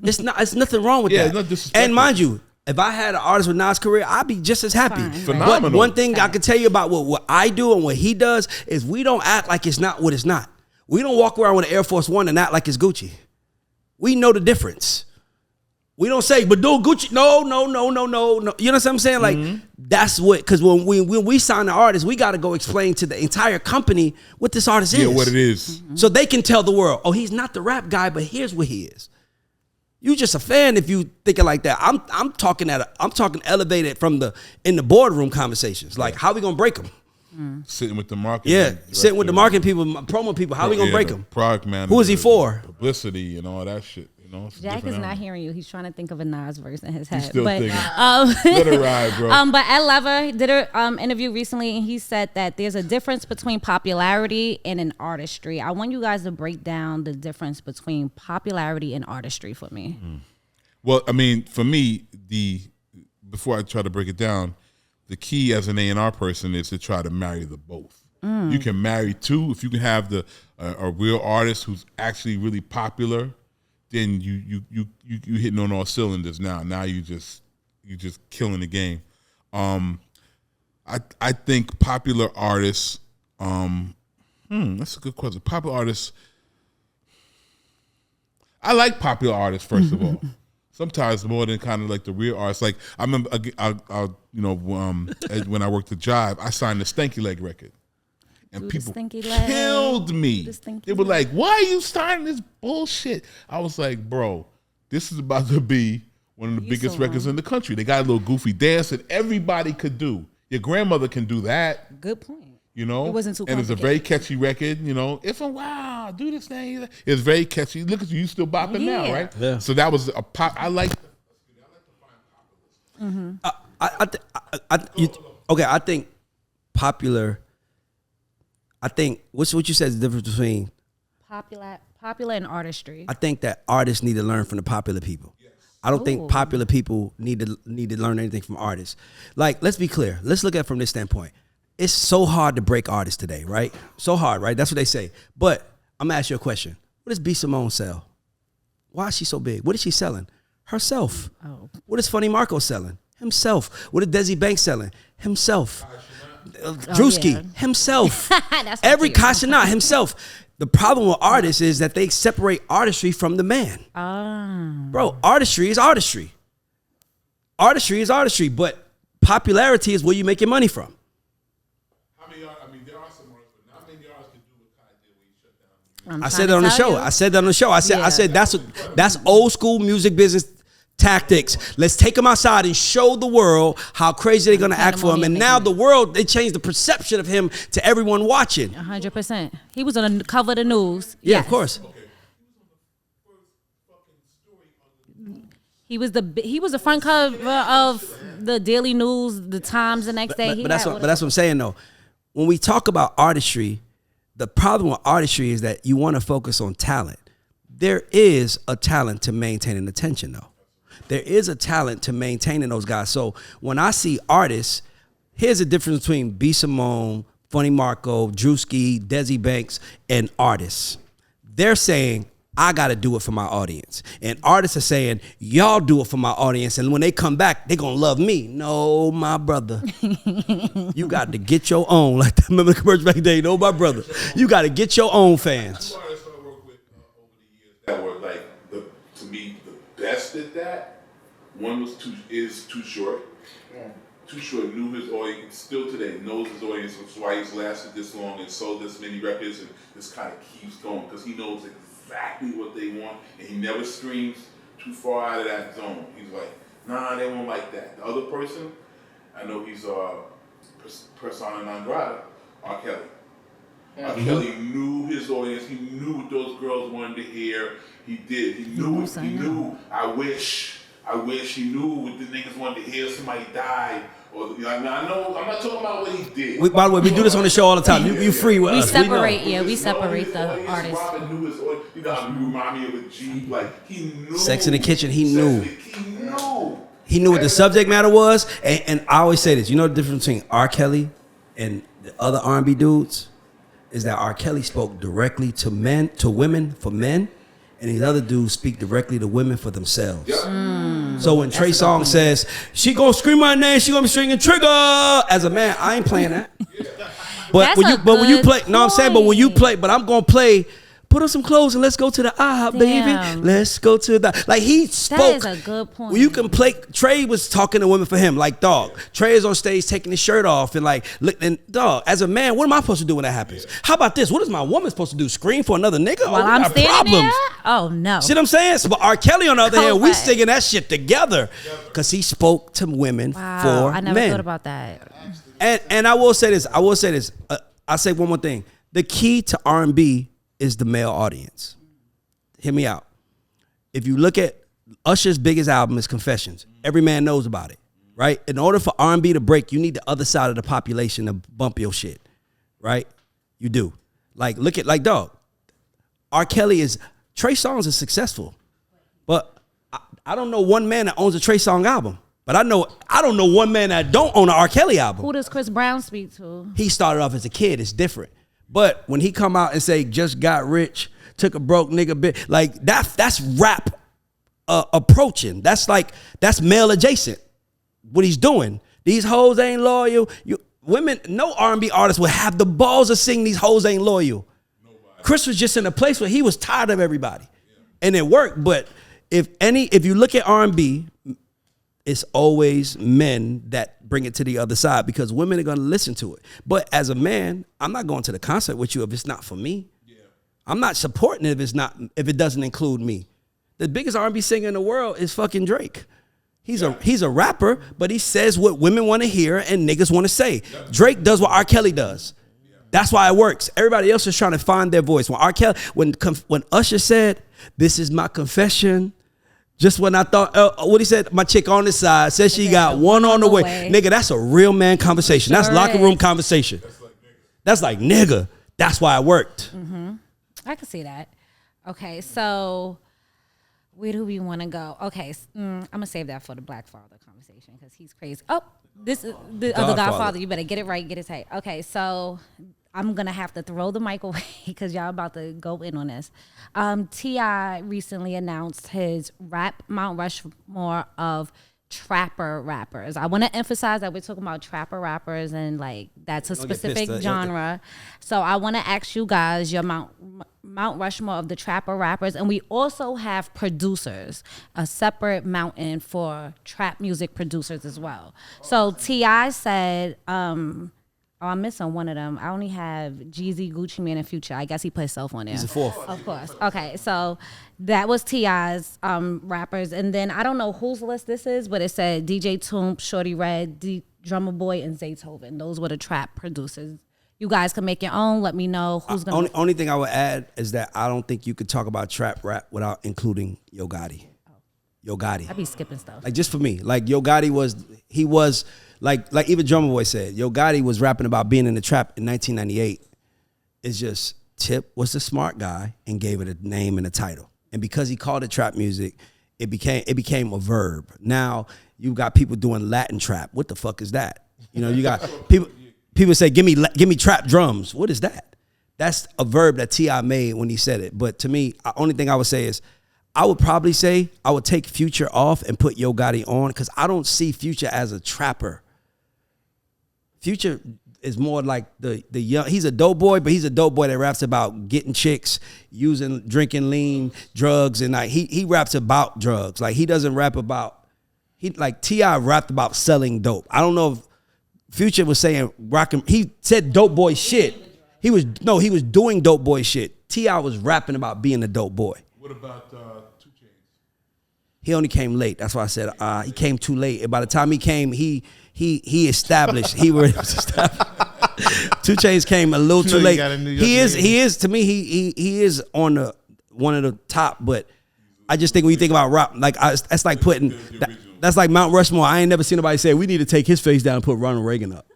Speaker 2: It's nothing wrong with that.
Speaker 3: It's not disrespectful.
Speaker 2: And mind you, if I had an artist with Nas' career, I'd be just as happy.
Speaker 1: Fine.
Speaker 3: Phenomenal.
Speaker 2: But one thing I can tell you about what I do and what he does is we don't act like it's not what it's not. We don't walk around with an Air Force One and act like it's Gucci. We know the difference. We don't say, but do Gucci. No. You know what I'm saying? Like, that's what, because when we sign the artist, we got to go explain to the entire company what this artist is.
Speaker 3: Yeah, what it is.
Speaker 2: So they can tell the world, oh, he's not the rap guy, but here's what he is. You just a fan if you thinking like that. I'm talking elevated from in the boardroom conversations. Like, how we gonna break them?
Speaker 3: Sitting with the marketing.
Speaker 2: Yeah, sitting with the marketing people, promo people. How we gonna break them?
Speaker 3: Product manager.
Speaker 2: Who is he for?
Speaker 3: Publicity and all that shit. You know, it's a
Speaker 1: Jack is
Speaker 3: different
Speaker 1: not
Speaker 3: album.
Speaker 1: hearing you. He's trying to think of a Nas verse in his head.
Speaker 3: still
Speaker 1: but,
Speaker 3: thinking. Let it ride, bro.
Speaker 1: But Ed Lover did an interview recently, and he said that there's a difference between popularity and an artistry. I want you guys to break down the difference between popularity and artistry for me.
Speaker 3: Well, I mean, for me, before I try to break it down, the key as an A&R person is to try to marry the both. You can marry two. If you can have a real artist who's actually really popular, then you hitting on all cylinders now. Now you just killing the game. I think popular artists. That's a good question. Popular artists. I like popular artists first of all. Sometimes more than kind of like the real artists. Like I remember, when I worked at Jive, I signed the Stanky Leg record. And people killed me. They were like, why are you starting this bullshit? I was like, bro, this is about to be one of the biggest records in the country. They got a little goofy dance that everybody could do. Your grandmother can do that.
Speaker 1: Good point.
Speaker 3: You know?
Speaker 1: It wasn't too
Speaker 3: And it's a very catchy record, you know. If I'm wow, do this thing. It's very catchy. Look at you still bopping now, right?
Speaker 2: Yeah.
Speaker 3: So that was a pop. I like
Speaker 2: I think popular. I think what you said is the difference between
Speaker 1: popular and artistry.
Speaker 2: I think that artists need to learn from the popular people. I don't think popular people need to learn anything from artists. Like, let's be clear. Let's look at it from this standpoint. It's so hard to break artists today, right? So hard, right? That's what they say. But I'm gonna ask you a question. What does B. Simone sell? Why is she so big? What is she selling? Herself.
Speaker 1: Oh.
Speaker 2: What is Funny Marco selling? Himself. What is Desi Banks selling? Himself. Drewski, himself.
Speaker 1: That's
Speaker 2: Every Kashanat, himself. The problem with artists is that they separate artistry from the man. Bro, artistry is artistry. Artistry is artistry, but popularity is where you make your money from.
Speaker 3: there are some artists, but not many artists can do what Kai did when he shut down.
Speaker 2: I said that on the show. I said that's old school music business tactics. Let's take them outside and show the world how crazy they're gonna act for him. And now the world, they changed the perception of him to everyone watching.
Speaker 1: 100%. He was on the cover of the news.
Speaker 2: Yeah,
Speaker 1: Yes.
Speaker 2: of course.
Speaker 1: He was the front cover of the Daily News, the Times the next day.
Speaker 2: But that's what I'm saying though. When we talk about artistry, the problem with artistry is that you want to focus on talent. There is a talent to maintaining attention though. There is a talent to maintaining those guys. So when I see artists, here's the difference between B. Simone, Funny Marco, Drewski, Desi Banks, and artists. They're saying, I got to do it for my audience. And artists are saying, y'all do it for my audience. And when they come back, they're going to love me. No, my brother. You got to get your own. Like, remember the commercial back in the day? No, my brother. You got to get your own fans.
Speaker 3: Artists I worked with over the years that were like, to me, the best at that. One was Too Short. Yeah. Too Short knew his audience, still today knows his audience, which is why he's lasted this long and sold this many records, and this kind of keeps going because he knows exactly what they want, and he never streams too far out of that zone. He's like, nah, they won't like that. The other person, I know he's persona non grata, R. Kelly. R. Kelly knew his audience. He knew what those girls wanted to hear. He did. He knew. He knew. I wish he knew what the niggas wanted to hear. Somebody died. Or I know. I'm not talking about what he did.
Speaker 2: By the way, we do this on the show all the time. You free with us.
Speaker 1: We separate the artists.
Speaker 3: Robin knew his audience. You know, you remind me of a G. Like he knew.
Speaker 2: Sex in the Kitchen. He knew.
Speaker 3: He knew.
Speaker 2: He knew what the subject matter was. And I always say this. You know the difference between R. Kelly and the other R&B dudes is that R. Kelly spoke directly to women for men. And these other dudes speak directly to women for themselves. Yep. So when Trey Songz says, she gonna scream my name, she gonna be stringing trigger. As a man, I ain't playing that. But when you play, no, I'm saying, but when you play, but I'm gonna play, put on some clothes and let's go to the IHOP, baby. Let's go to the, like he spoke.
Speaker 1: That is a good point.
Speaker 2: Well, you can play, Trey was talking to women for him, like dog. Trey is on stage taking his shirt off and like, look, and dog, as a man, what am I supposed to do when that happens? How about this? What is my woman supposed to do? Scream for another nigga?
Speaker 1: While I'm standing there? Oh, no.
Speaker 2: See what I'm saying? So, but R. Kelly, on the other hand, we singing that shit together because he spoke to women for
Speaker 1: I never
Speaker 2: men.
Speaker 1: thought about that.
Speaker 2: And I will say this. I'll say one more thing. The key to R&B is the male audience. Hear me out. if you look at Usher's biggest album is Confessions. Every man knows about it, right? In order for R&B to break, you need the other side of the population to bump your shit, right? You do. Like, look at, like, dog. R. Kelly is, Trey Songz is successful, but I don't know one man that owns a Trey Songz album. But I don't know one man that don't own an R. Kelly album.
Speaker 1: Who does Chris Brown speak to?
Speaker 2: He started off as a kid. It's different. But when he come out and say, just got rich, took a broke nigga bit, like that's rap approaching. That's male adjacent. What he's doing. These hoes ain't loyal. Women, no R&B artist would have the balls of singing these hoes ain't loyal. Nobody. Chris was just in a place where he was tired of everybody. Yeah. And it worked. But if you look at R&B, it's always men that bring it to the other side because women are going to listen to it. But as a man, I'm not going to the concert with you if it's not for me. Yeah. I'm not supporting it if it doesn't include me. The biggest R&B singer in the world is fucking Drake. He's a rapper, but he says what women want to hear and niggas want to say. Drake does what R. Kelly does. That's why it works. Everybody else is trying to find their voice. When Usher said, "This is my confession," just when I thought, what he said, my chick on the side said she got one on the way. Nigga, that's a real man conversation. That's locker room conversation. That's like nigga. That's why it worked.
Speaker 1: Mm-hmm. I can see that. Okay, so where do we want to go? Okay, I'm going to save that for the Black Father conversation because he's crazy. Oh, this is the other Godfather. You better get it right, get it tight. Okay, so I'm going to have to throw the mic away because y'all about to go in on this. T.I. recently announced his rap Mount Rushmore of trapper rappers. I want to emphasize that we're talking about trapper rappers and like that's a specific genre. So I want to ask you guys your Mount Rushmore of the trapper rappers, and we also have producers, a separate mountain for trap music producers as well. So T.I. said, I'm missing one of them. I only have Jeezy, Gucci Mane, and Future. I guess he put himself on there.
Speaker 2: He's a fourth.
Speaker 1: Of course. Okay, so that was T.I.'s rappers. And then I don't know whose list this is, but it said DJ Toomp, Shorty Red, Drummer Boy, and Zaytoven. Those were the trap producers. You guys can make your own. Let me know who's going to...
Speaker 2: Only thing I would add is that I don't think you could talk about trap rap without including Yo Gotti. Yo Gotti.
Speaker 1: I be skipping stuff.
Speaker 2: Like, just for me. Like, Yo Gotti was... Like even Drummer Boy said, Yo Gotti was rapping about being in the trap in 1998. It's just Tip was the smart guy and gave it a name and a title. And because he called it trap music, it became a verb. Now you got people doing Latin trap. What the fuck is that? You know, you got people say, give me trap drums. What is that? That's a verb that T.I. made when he said it. But to me, the only thing I would say is, I would probably say I would take Future off and put Yo Gotti on because I don't see Future as a trapper. Future is more like the young. He's a dope boy, but he's a dope boy that raps about getting chicks, drinking lean, drugs, and like he raps about drugs. Like he doesn't rap about T.I. rapped about selling dope. I don't know if Future was saying rockin'. He said dope boy shit. He was doing dope boy shit. T.I. was rapping about being a dope boy.
Speaker 3: What about 2 Chainz?
Speaker 2: He only came late. That's why I said he came too late. And by the time he came, he established. He was established. 2 Chainz came a little too late. He is to me. He is on one of the top. But I just think when you think about rap, that's like putting that's like Mount Rushmore. I ain't never seen nobody say we need to take his face down and put Ronald Reagan up.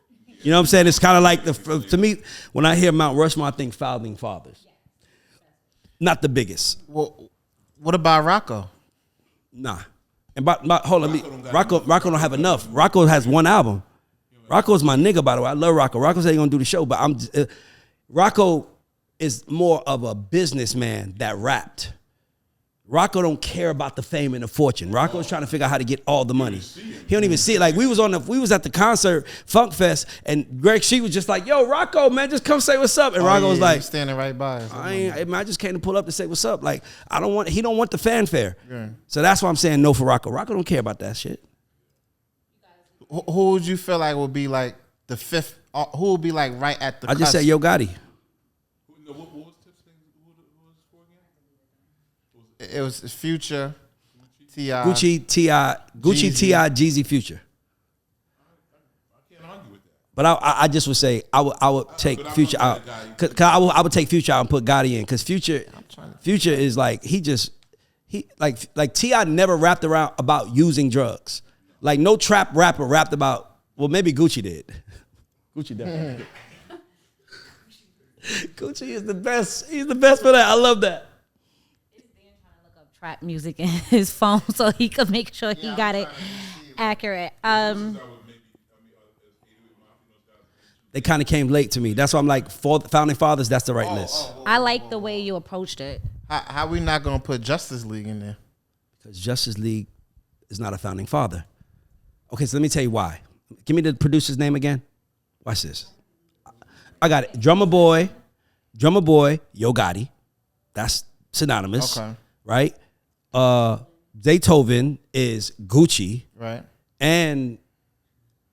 Speaker 2: You know what I'm saying? It's kind of like to me when I hear Mount Rushmore, I think Founding Fathers. Not the biggest.
Speaker 4: Well, what about Rocco?
Speaker 2: Nah. And hold on, Rocco don't have enough. Rocco has one album. Rocco's my nigga, by the way. I love Rocco. Rocco said he gonna do the show, but Rocco is more of a businessman that rapped. Rocco don't care about the fame and the fortune. Rocco's trying to figure out how to get all the money. He don't even see it. Like we was at the concert, Funk Fest, and Greg Shee was just like, "Yo, Rocco, man, just come say what's up." And Rocco was like,
Speaker 4: standing right by us.
Speaker 2: I just came to pull up to say what's up. Like he don't want the fanfare. Yeah. So that's why I'm saying no for Rocco. Rocco don't care about that shit.
Speaker 4: Who would you feel like would be like the fifth? Who would be like right at the?
Speaker 2: I just said Yo Gotti.
Speaker 4: It was Future, T.I.
Speaker 2: Gucci, T.I., Jeezy, Future.
Speaker 3: I can't argue with that.
Speaker 2: But I just would say I would take Future out. Cause I would take Future out and put Gotti in. Cause Future is like he He like T.I. never rapped around about using drugs. Like no trap rapper rapped about. Well, maybe Gucci did. Gucci definitely. Gucci is the best. He's the best for that. I love that.
Speaker 1: He's trying to look up trap music in his phone so he could make sure he got it accurate.
Speaker 2: They kind of came late to me. That's why I'm like, Founding Fathers, that's the right list.
Speaker 1: I like the way you approached it.
Speaker 4: How we not gonna put Justice League in there?
Speaker 2: Because Justice League is not a founding father. Okay, so let me tell you why. Give me the producer's name again. Watch this. I got it. Drummer Boy, Yo Gotti. That's synonymous.
Speaker 4: Okay.
Speaker 2: Right? Beethoven is Gucci.
Speaker 4: Right.
Speaker 2: And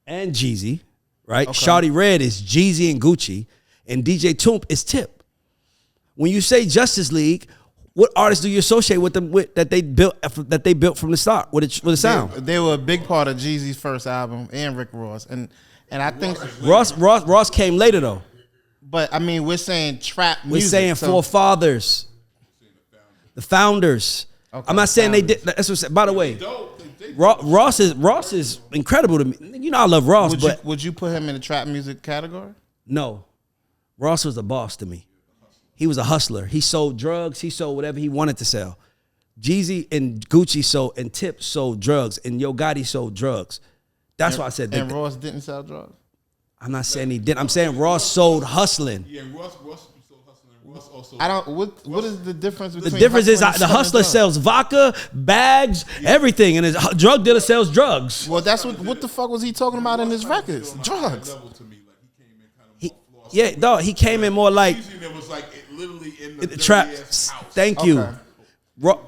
Speaker 2: Jeezy. Right?
Speaker 4: Okay.
Speaker 2: Shawty Red is Jeezy and Gucci. And DJ Toomp is Tip. When you say Justice League, what artists do you associate with them with that they built from the start with the sound?
Speaker 4: They were a big part of Jeezy's first album and Rick Ross. And I think
Speaker 2: Ross came later though.
Speaker 4: But I mean, we're saying trap music.
Speaker 2: We're saying forefathers, the founders.
Speaker 4: Okay,
Speaker 2: I'm not saying they did. That's what. By the way, Ross is incredible to me. You know I love Ross,
Speaker 4: would you put him in the trap music category?
Speaker 2: No, Ross was a boss to me. He was a hustler. He sold drugs. He sold whatever he wanted to sell. Jeezy and Gucci sold, and Tip sold drugs, and Yo Gotti sold drugs. That's why I said that.
Speaker 4: And Ross didn't sell drugs?
Speaker 2: I'm not saying he didn't. I'm saying Ross sold hustling.
Speaker 3: Yeah, Ross sold hustling. Ross also.
Speaker 4: I don't. What is the difference between?
Speaker 2: The difference is
Speaker 4: hustling and
Speaker 2: the hustler
Speaker 4: selling
Speaker 2: sells vodka, bags, everything, and his drug dealer sells drugs.
Speaker 4: Well, that's what the fuck was he talking about in his records? Drugs.
Speaker 2: Yeah, dog. He came in more like
Speaker 3: It was like it literally in
Speaker 2: the trap. Thank you.
Speaker 4: Okay.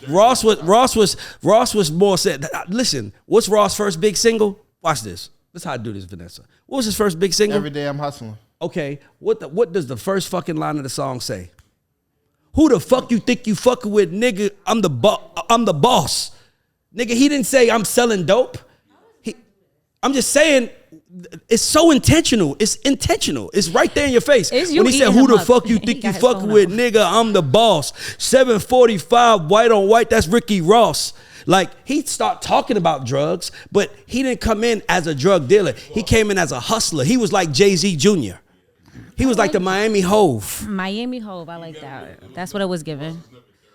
Speaker 2: Ross was more said. Listen, what's Ross' first big single? Watch this. This is how I do this, Vanessa. What was his first big single?
Speaker 4: Every day I'm hustling.
Speaker 2: Okay, what does the first fucking line of the song say? Who the fuck you think you fucking with, nigga? I'm the boss. Nigga, he didn't say I'm selling dope. I'm just saying it's so intentional. It's intentional. It's right there in your face.
Speaker 1: It's
Speaker 2: when he said, who the fuck you think you fucking with, nigga? I'm the boss. 745 white on white, that's Ricky Ross. Like, he start talking about drugs, but he didn't come in as a drug dealer. He came in as a hustler. He was like Jay-Z Jr. He was like the Miami Hove.
Speaker 1: Miami Hove, I like that. That's what it was given.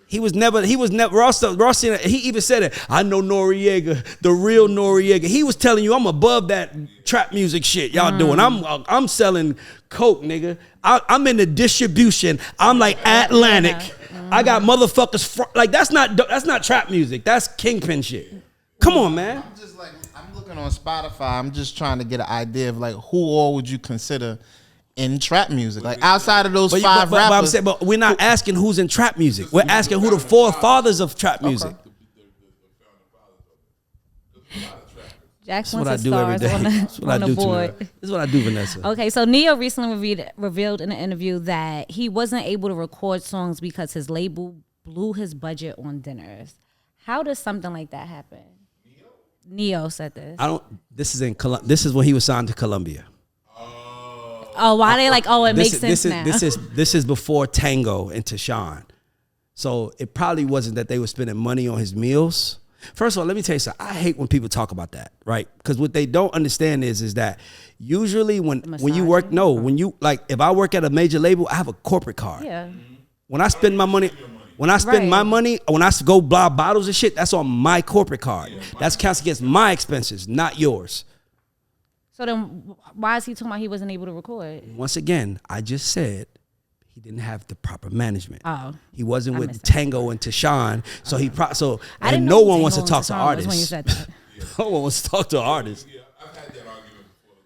Speaker 2: He was never, Ross, he even said it. I know Noriega, the real Noriega. He was telling you, I'm above that trap music shit y'all doing. I'm selling coke, nigga. I'm in the distribution. I'm like Atlantic. I got motherfuckers, like that's not trap music. That's kingpin shit. Come on, man.
Speaker 4: I'm looking on Spotify. I'm just trying to get an idea of like who all would you consider in trap music, like outside of those five rappers.
Speaker 2: But we're not asking who's in trap music. We're asking who the forefathers of trap music.
Speaker 1: Jack's
Speaker 2: That's
Speaker 1: wants
Speaker 2: what I
Speaker 1: to
Speaker 2: do every
Speaker 1: stars
Speaker 2: day.
Speaker 1: on
Speaker 2: That's what I
Speaker 1: the
Speaker 2: do
Speaker 1: board.
Speaker 2: This is what I do, Vanessa.
Speaker 1: Okay, so Neo recently revealed in an interview that he wasn't able to record songs because his label blew his budget on dinners. How does something like that happen? Neo said this.
Speaker 2: This is when he was signed to Columbia.
Speaker 1: Oh, why they like? Oh, it makes sense now.
Speaker 2: This is before Tango and Tashawn, so it probably wasn't that they were spending money on his meals. First of all, let me tell you something. I hate when people talk about that, right? Because what they don't understand is that usually when you work, if I work at a major label, I have a corporate card.
Speaker 1: Yeah.
Speaker 2: When I spend my money. When I spend my money, when I go buy bottles and shit, that's on my corporate card. That's counts against my expenses, not yours.
Speaker 1: So then, why is he talking about he wasn't able to record?
Speaker 2: Once again, I just said he didn't have the proper management.
Speaker 1: Oh,
Speaker 2: he wasn't with Tango and Tashawn, so
Speaker 1: and
Speaker 2: no one wants to talk to artists.
Speaker 1: When you said that.
Speaker 2: No one wants to talk to artists.
Speaker 3: Yeah, I've had that argument before.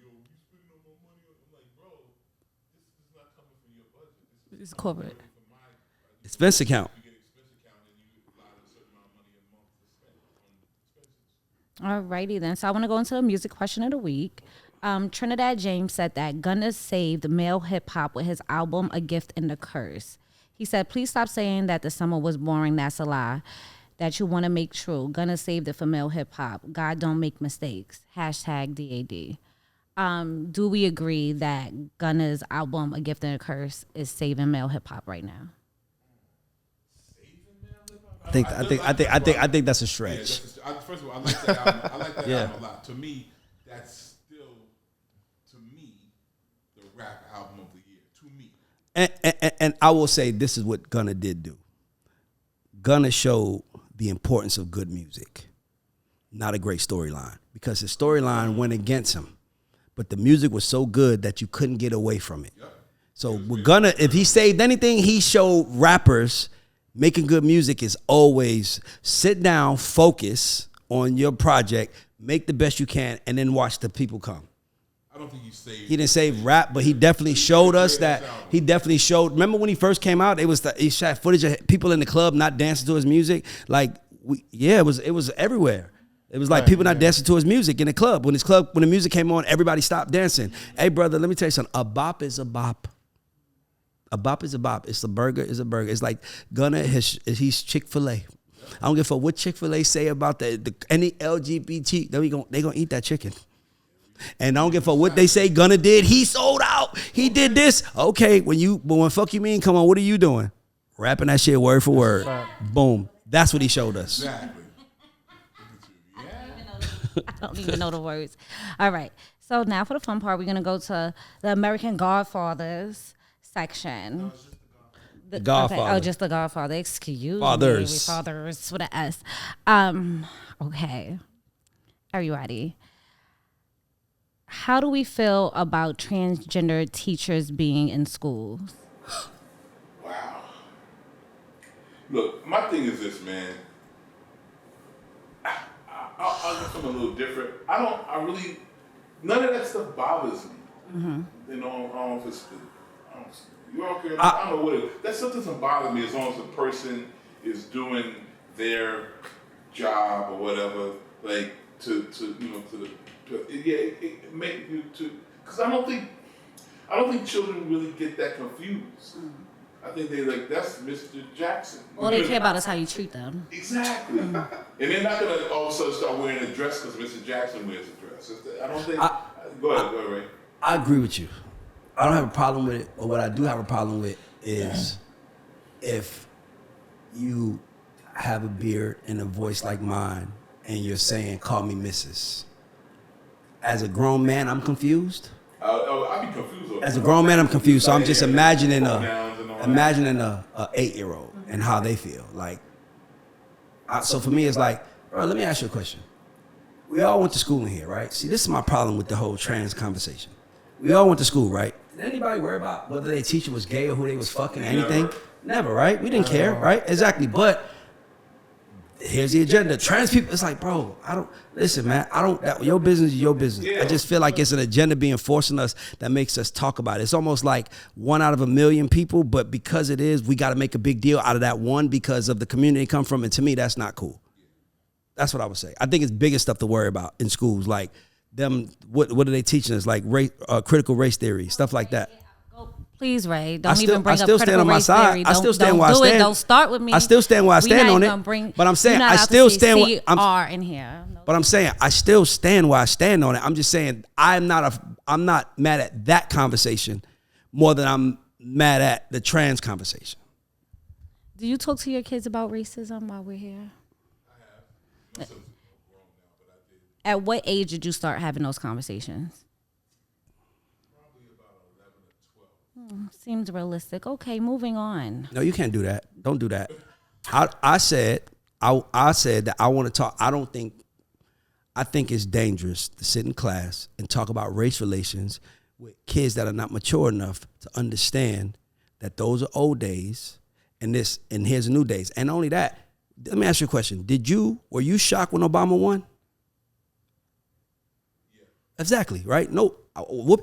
Speaker 3: You spending no more money. I'm like, bro, this is not coming from your budget.
Speaker 1: It's corporate.
Speaker 2: Expense account.
Speaker 1: Alrighty then. So I want to go into the music question of the week. Trinidad James said that Gunna saved male hip hop with his album A Gift and a Curse. He said, please stop saying that the summer was boring. That's a lie. That you want to make true. Gunna saved it for male hip hop. God don't make mistakes. #DAD. Do we agree that Gunna's album A Gift and a Curse is saving male hip hop right now?
Speaker 2: I think that's a stretch.
Speaker 3: Yeah, first of all, I like that album. I like that album a lot. To me, that's still the rap album of the year. To me.
Speaker 2: And I will say this is what Gunna did do. Gunna showed the importance of good music, not a great storyline, because his storyline went against him, but the music was so good that you couldn't get away from it. Yep. So with Gunna, if he saved anything, he showed rappers making good music is always sit down, focus on your project, make the best you can, and then watch the people come.
Speaker 3: I don't think he
Speaker 2: didn't save rap, but he definitely showed us that. He definitely showed. Remember when he first came out? He shot footage of people in the club not dancing to his music. It was everywhere. It was like people not dancing to his music in the club. When the music came on, everybody stopped dancing. Hey brother, let me tell you something. A bop is a bop. A bop is a bop. It's a burger is a burger. It's like Gunna, he's Chick-fil-A. I don't give a fuck what Chick-fil-A say about any LGBT. They gonna eat that chicken. And I don't give a fuck what they say Gunna did. He sold out. He did this. Okay, when Fuck You Mean come on, what are you doing? Rapping that shit word for word. Boom. That's what he showed us.
Speaker 3: Exactly.
Speaker 1: I don't even know the words. All right. So now for the fun part, we're going to go to the American Godfathers section.
Speaker 2: The Godfather.
Speaker 1: Okay. Oh, just the Godfather. Excuse
Speaker 2: Fathers.
Speaker 1: me. Fathers with an S. Okay. Everybody. How do we feel about transgender teachers being in schools?
Speaker 3: Wow. Look, my thing is this, man. I'll get something a little different. None of that stuff bothers me. Mm-hmm. You know, I don't know if it's, you okay? I don't know what it is. That stuff doesn't bother me as long as the person is doing their job or whatever, like because I don't think children really get that confused. Mm-hmm. I think they that's Mr. Jackson.
Speaker 1: All they care about is how you treat them.
Speaker 3: Exactly. Mm-hmm. And they're not going to all of a sudden start wearing a dress because Mr. Jackson wears a dress. I don't think... Go ahead, Ray.
Speaker 2: I agree with you. I don't have a problem with it, but what I do have a problem with is if you have a beard and a voice like mine and you're saying, call me Mrs. As a grown man, I'm confused.
Speaker 3: I'd be confused.
Speaker 2: As a grown man, I'm confused. So I'm just imagining a 8-year-old and how they feel. So for me, it's like, bro, let me ask you a question. We all went to school in here, right? See, this is my problem with the whole trans conversation. We all went to school, right? Did anybody worry about whether their teacher was gay or who they was fucking or anything? Never, right? We didn't care, right? Exactly. But here's the agenda. Trans people, it's like, bro, listen, man, your business is your business. Yeah. I just feel like it's an agenda being forced on us that makes us talk about it. It's almost like 1 out of 1 million people, but because it is, we got to make a big deal out of that one because of the community they come from. And to me, that's not cool. That's what I would say. I think it's bigger stuff to worry about in schools. Like them, what are they teaching us? Like critical race theory, stuff like that.
Speaker 1: Please, Ray, don't even bring up critical race theory.
Speaker 2: I still stand where I stand.
Speaker 1: Don't start with me.
Speaker 2: I still stand where I stand on it. But I'm saying I still stand where
Speaker 1: I'm in here.
Speaker 2: But I'm saying I still stand where I stand on it. I'm just saying I'm not mad at that conversation more than I'm mad at the trans conversation.
Speaker 1: Do you talk to your kids about racism while we're here? I have. At what age did you start having those conversations?
Speaker 3: Probably about 11 or 12.
Speaker 1: Seems realistic. Okay, moving on.
Speaker 2: No, you can't do that. Don't do that. I said that I want to talk. I think it's dangerous to sit in class and talk about race relations with kids that are not mature enough to understand that those are old days and here's new days. And only that, let me ask you a question. Were you shocked when Obama won?
Speaker 3: Yeah.
Speaker 2: Exactly, right? No,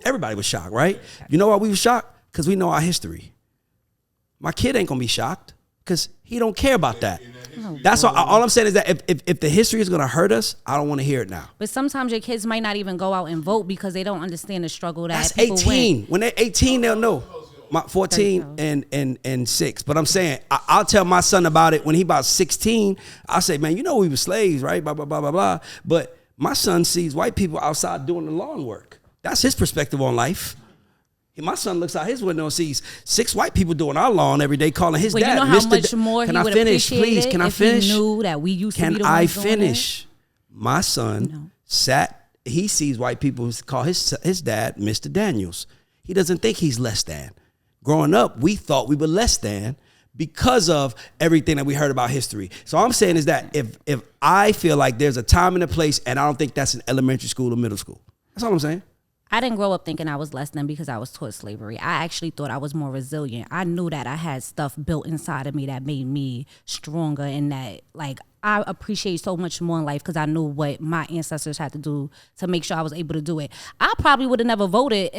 Speaker 2: everybody was shocked, right? You know why we were shocked? Because we know our history. My kid ain't gonna be shocked because he don't care about that. That's all I'm saying is that if the history is gonna hurt us, I don't want to hear it now.
Speaker 1: But sometimes your kids might not even go out and vote because they don't understand the struggle that
Speaker 2: that's
Speaker 1: people
Speaker 2: 18.
Speaker 1: went.
Speaker 2: When they're 18, they'll know. My 14 and 6. But I'm saying I'll tell my son about it when he about 16. I'll say, man, you know we were slaves, right? Blah blah blah blah blah. But my son sees white people outside doing the lawn work. That's his perspective on life. My son looks out his window and sees 6 white people doing our lawn every day, calling his dad.
Speaker 1: You know how much more
Speaker 2: can
Speaker 1: he
Speaker 2: I
Speaker 1: would
Speaker 2: finish,
Speaker 1: appreciate
Speaker 2: please?
Speaker 1: it
Speaker 2: Can I
Speaker 1: if
Speaker 2: finish?
Speaker 1: he knew that we used to be the
Speaker 2: Can I
Speaker 1: ones doing
Speaker 2: finish? My son sat. He sees white people call his dad Mr. Daniels. He doesn't think he's less than. Growing up, we thought we were less than because of everything that we heard about history. So all I'm saying is that if I feel like there's a time and a place, and I don't think that's in elementary school or middle school. That's all I'm saying.
Speaker 1: I didn't grow up thinking I was less than because I was taught slavery. I actually thought I was more resilient. I knew that I had stuff built inside of me that made me stronger, and that like I appreciate so much more in life because I knew what my ancestors had to do to make sure I was able to do it. I probably would have never voted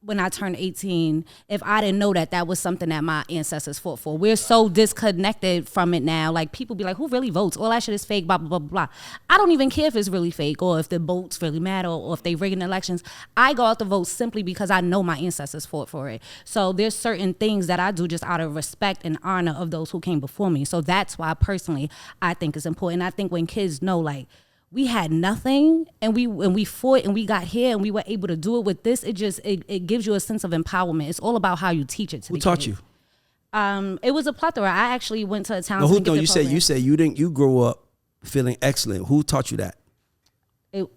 Speaker 1: when I turned 18, if I didn't know that was something that my ancestors fought for. We're so disconnected from it now. Like, people be like, who really votes? All that shit is fake, blah, blah, blah, blah. I don't even care if it's really fake or if the votes really matter or if they rigging elections. I go out to vote simply because I know my ancestors fought for it. So there's certain things that I do just out of respect and honor of those who came before me. So that's why, personally, I think it's important. I think when kids know, like, we had nothing and we fought and we got here and we were able to do it with this, it gives you a sense of empowerment. It's all about how you teach it to the kids. Who taught you? It was a plethora. I actually went to a town.
Speaker 2: You said you grew up feeling excellent. Who taught you that?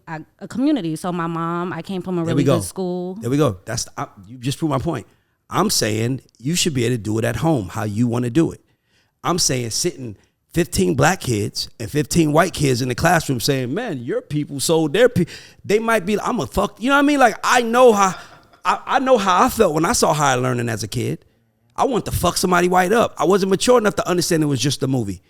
Speaker 1: A community. So my mom, I came from a really good school.
Speaker 2: There we go. You just proved my point. I'm saying you should be able to do it at home how you want to do it. I'm saying sitting 15 black kids and 15 white kids in the classroom saying, man, your people sold their people. They might be, I'm a fuck. You know what I mean? Like, I know how I felt when I saw Higher Learning as a kid. I want to fuck somebody white up. I wasn't mature enough to understand it was just a movie.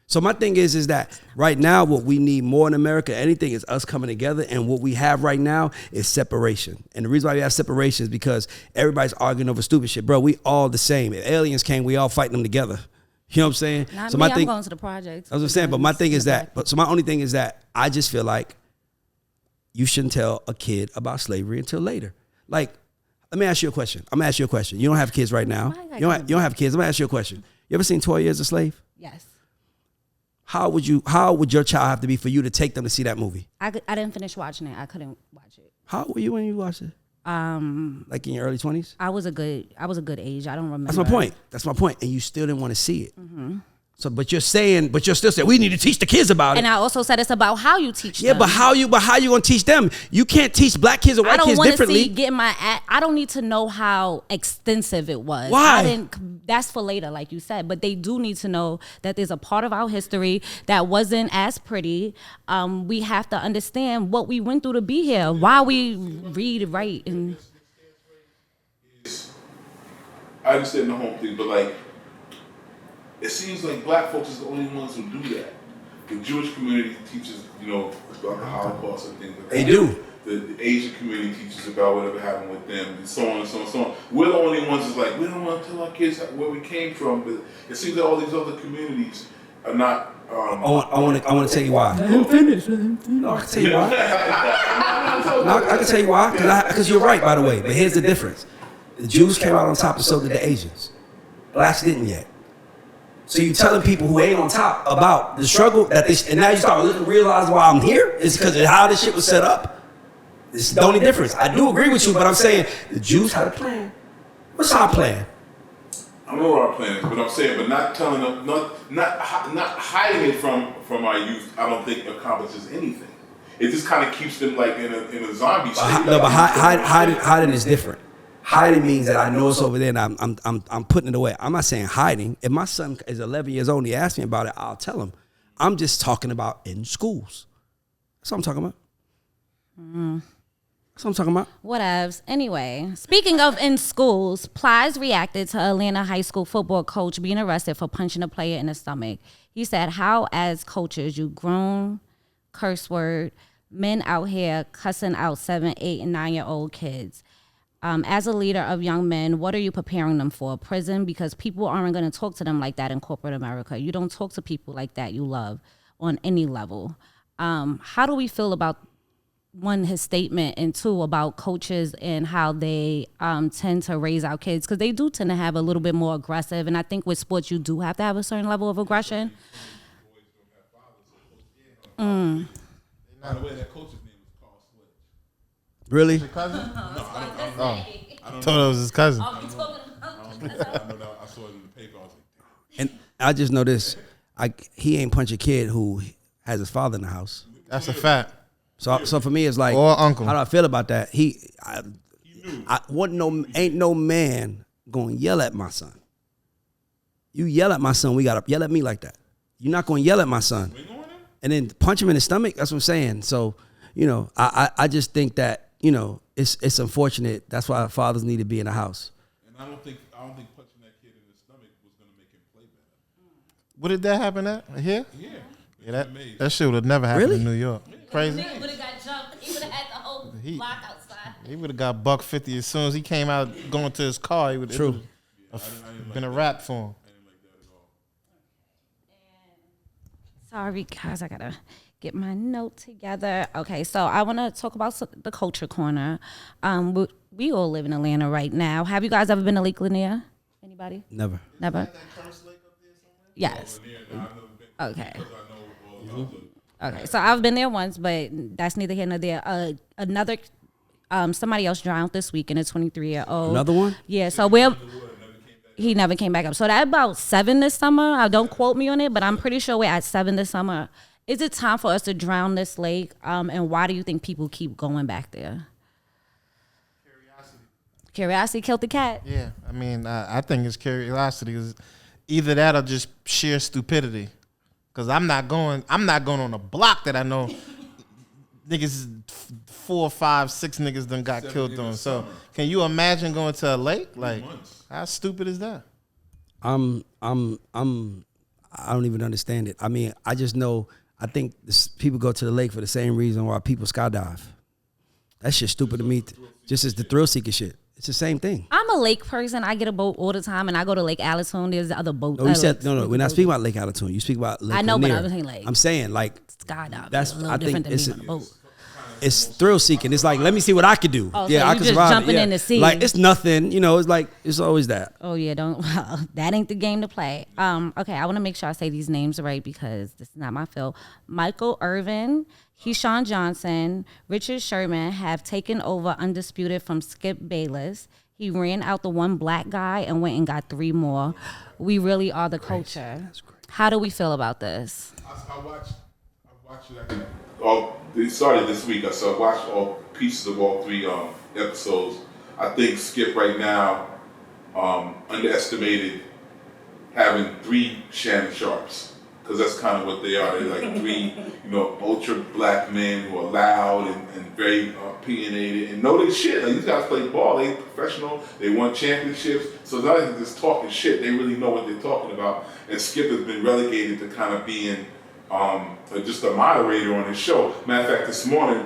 Speaker 2: So my thing is that right now what we need more in America, anything, is us coming together. And what we have right now is separation. And the reason why we have separation is because everybody's arguing over stupid shit. Bro, we all the same. If aliens came, we all fighting them together. You know what I'm saying?
Speaker 1: Not so me, I'm going to the projects.
Speaker 2: I was saying, but my thing is that, my only thing is that I just feel like you shouldn't tell a kid about slavery until later. Like, let me ask you a question. I'm gonna ask you a question. You don't have kids right now. You don't have kids. I'm gonna ask you a question. You ever seen 12 Years a Slave?
Speaker 1: Yes.
Speaker 2: How would your child have to be for you to take them to see that movie?
Speaker 1: I didn't finish watching it. I couldn't watch it.
Speaker 2: How old were you when you watched it? Like in your early 20s?
Speaker 1: I was a good age. I don't remember.
Speaker 2: That's my point. And you still didn't want to see it. Mm-hmm. So, but you're still saying we need to teach the kids about it.
Speaker 1: And I also said it's about how you teach them.
Speaker 2: Yeah, but how you gonna teach them? You can't teach black kids or white kids differently.
Speaker 1: I don't need to know how extensive it was.
Speaker 2: Why?
Speaker 1: That's for later, like you said. But they do need to know that there's a part of our history that wasn't as pretty. We have to understand what we went through to be here. Why we read, write, and.
Speaker 3: I understand the whole thing, but like, it seems like black folks is the only ones who do that. The Jewish community teaches, about the Holocaust and things like that.
Speaker 2: They do.
Speaker 3: The Asian community teaches about whatever happened with them, and so on and so on and so on. We're the only ones that's like, we don't want to tell our kids where we came from, but it seems that all these other communities are not. I
Speaker 2: want to tell you why. No, I can tell you why. I can tell you why. Because you're right, by the way. But here's the difference. The Jews came out on top, and so did the Asians. Blacks didn't yet. So you're telling people who ain't on top about the struggle and now you start looking, realize why I'm here is because of how this shit was set up. This is the only difference. I do agree with you, but I'm saying the Jews had a plan. What's our plan?
Speaker 3: I know what our plan is, but I'm saying, but not telling them, not hiding it from our youth. I don't think accomplishes anything. It just kind of keeps them like in a zombie state.
Speaker 2: No, but hiding is different. Hiding means that I know it's over there and I'm putting it away. I'm not saying hiding. If my son is 11 years old and he asks me about it, I'll tell him. I'm just talking about in schools. That's what I'm talking about. That's what I'm talking about.
Speaker 1: Whatevs. Anyway, speaking of in schools, Plies reacted to Atlanta high school football coach being arrested for punching a player in the stomach. He said, how as coaches, you grown, curse word, men out here cussing out 7, 8, and 9-year-old kids. As a leader of young men, what are you preparing them for? Prison? Because people aren't going to talk to them like that in corporate America. You don't talk to people like that you love on any level. How do we feel about, one, his statement, and two, about coaches and how they tend to raise our kids? Because they do tend to have a little bit more aggressive. And I think with sports, you do have to have a certain level of aggression.
Speaker 3: By the way, that coach's name is Carl Sledge.
Speaker 2: Really?
Speaker 4: Your cousin?
Speaker 3: I
Speaker 4: Thought it was his cousin.
Speaker 3: I know that. I saw it in the paper. I was like,
Speaker 2: And I just know this. He ain't punch a kid who has his father in the house.
Speaker 4: That's a fact.
Speaker 2: So for me, it's like,
Speaker 4: Or uncle.
Speaker 2: how do I feel about that? Ain't no man going to yell at my son. You yell at my son, we got to yell at me like that. You're not going to yell at my son. And then punch him in the stomach. That's what I'm saying. So, I just think that, it's unfortunate. That's why fathers need to be in the house.
Speaker 3: and I don't think punching that kid in the stomach was gonna make him play better.
Speaker 4: What did that happen at? Here?
Speaker 3: Yeah.
Speaker 4: That shit would have never happened
Speaker 2: Really?
Speaker 4: in New York. Crazy.
Speaker 1: Nigga would have got jumped. He would have had the whole block outside.
Speaker 4: He would have got $150 as soon as he came out going to his car. He would
Speaker 2: True.
Speaker 4: been a rap for him.
Speaker 1: Sorry, guys, I gotta get my note together. Okay, so I want to talk about the culture corner. We all live in Atlanta right now. Have you guys ever been to Lake Lanier? Anybody?
Speaker 2: Never.
Speaker 1: Never. Yes. Okay. Okay, so I've been there once, but that's neither here nor there. Another, somebody else drowned this week, and a 23-year-old.
Speaker 2: Another one?
Speaker 1: Yeah. So he never came back up. So that about 7 this summer. Don't quote me on it, but I'm pretty sure we're at 7 this summer. Is it time for us to drown this lake? And why do you think people keep going back there? Curiosity killed the cat.
Speaker 4: Yeah, I mean, I think it's curiosity. It's either that or just sheer stupidity. Cause I'm not going on a block that I know niggas 4, 5, 6 niggas done got killed on. So can you imagine going to a lake? Like, how stupid is that?
Speaker 2: I don't even understand it. I mean, I just know. I think people go to the lake for the same reason why people skydive. That shit's stupid to me. Just as the thrill seeker shit. It's the same thing.
Speaker 1: I'm a lake person. I get a boat all the time, and I go to Lake Alatoon. There's the other boats.
Speaker 2: No, you said no. We're not speaking about Lake Alatoon. You speak about Lake
Speaker 1: I know,
Speaker 2: Lanier.
Speaker 1: but I'm saying like
Speaker 2: skydive.
Speaker 1: That's a little different than being on a boat.
Speaker 2: It's thrill seeking. It's like, let me see what I could do.
Speaker 1: Oh,
Speaker 2: yeah,
Speaker 1: so
Speaker 2: I
Speaker 1: you
Speaker 2: can
Speaker 1: just
Speaker 2: survive.
Speaker 1: jumping in the sea.
Speaker 2: Like it's nothing. It's like it's always that.
Speaker 1: Oh yeah, that ain't the game to play. Okay, I want to make sure I say these names right because this is not my field. Michael Irvin, Keyshawn Johnson, Richard Sherman have taken over Undisputed from Skip Bayless. He ran out the one black guy and went and got 3 more. We really are the culture. How do we feel about this?
Speaker 3: I watched it. It started this week, so I watched all pieces of all 3 episodes. I think Skip right now underestimated having 3 Shannon Sharps. Because that's kind of what they are. They're like 3, ultra black men who are loud and very opinionated and know their shit. Like, these guys play ball. They professional. They won championships. So it's not like just talking shit. They really know what they're talking about. And Skip has been relegated to kind of being just a moderator on his show. Matter of fact, this morning,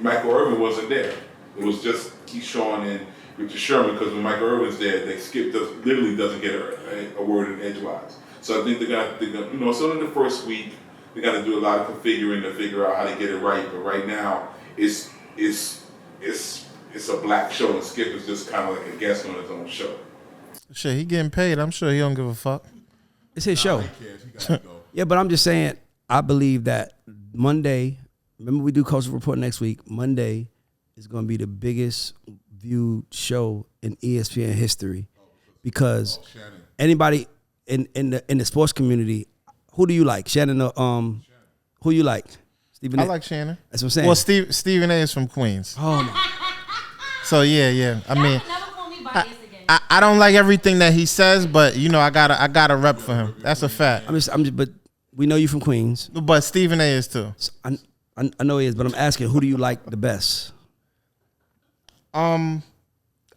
Speaker 3: Michael Irvin wasn't there. It was just Keyshawn and Richard Sherman, because when Michael Irvin's there, Skip literally doesn't get a word in edgewise. So I think they're gonna, so in the first week, they got to do a lot of configuring to figure out how to get it right. But right now, it's a black show, and Skip is just kind of like a guest on his own show.
Speaker 4: Shit, he getting paid. I'm sure he don't give a fuck.
Speaker 2: It's his show.
Speaker 3: He cares. He gotta go.
Speaker 2: Yeah, but I'm just saying, I believe that Monday, remember we do Culture Report next week, Monday is going to be the biggest viewed show in ESPN history because anybody in the sports community, who do you like? Shannon, who you like? Stephen
Speaker 4: I
Speaker 2: A?
Speaker 4: like Shannon.
Speaker 2: That's what I'm saying.
Speaker 4: Well, Stephen A is from Queens.
Speaker 2: Oh my.
Speaker 4: So yeah. I mean,
Speaker 1: Never call me biased again.
Speaker 4: I don't like everything that he says, but I gotta rep for him. That's a fact.
Speaker 2: I'm just, but we know you from Queens.
Speaker 4: But Stephen A is too.
Speaker 2: So I know he is, but I'm asking, who do you like the best?
Speaker 4: I'm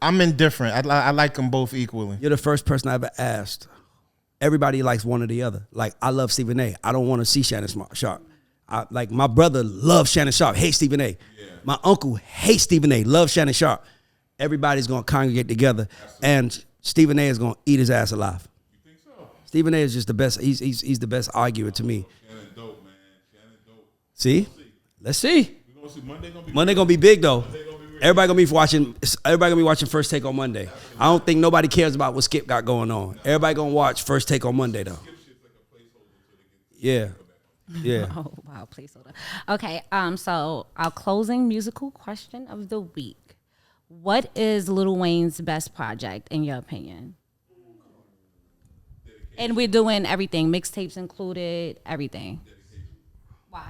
Speaker 4: indifferent. I like them both equally.
Speaker 2: You're the first person I ever asked. Everybody likes one or the other. Like, I love Stephen A. I don't want to see Shannon Sharp. Like, my brother loves Shannon Sharp, hates Stephen A. Yeah. My uncle hates Stephen A, loves Shannon Sharp. Everybody's going to congregate together, and Stephen A is going to eat his ass alive.
Speaker 3: You think so?
Speaker 2: Stephen A is just the best. He's the best arguer to me.
Speaker 3: Shannon dope, man. Shannon dope.
Speaker 2: See? Let's see.
Speaker 3: We're gonna see
Speaker 2: Monday gonna be big though. Everybody gonna be watching First Take on Monday. I don't think nobody cares about what Skip got going on. Everybody gonna watch First Take on Monday though. Yeah. Yeah.
Speaker 1: Oh wow, placeholder. Okay, so our closing musical question of the week: what is Lil Wayne's best project in your opinion? And we're doing everything, mixtapes included, everything. Why? I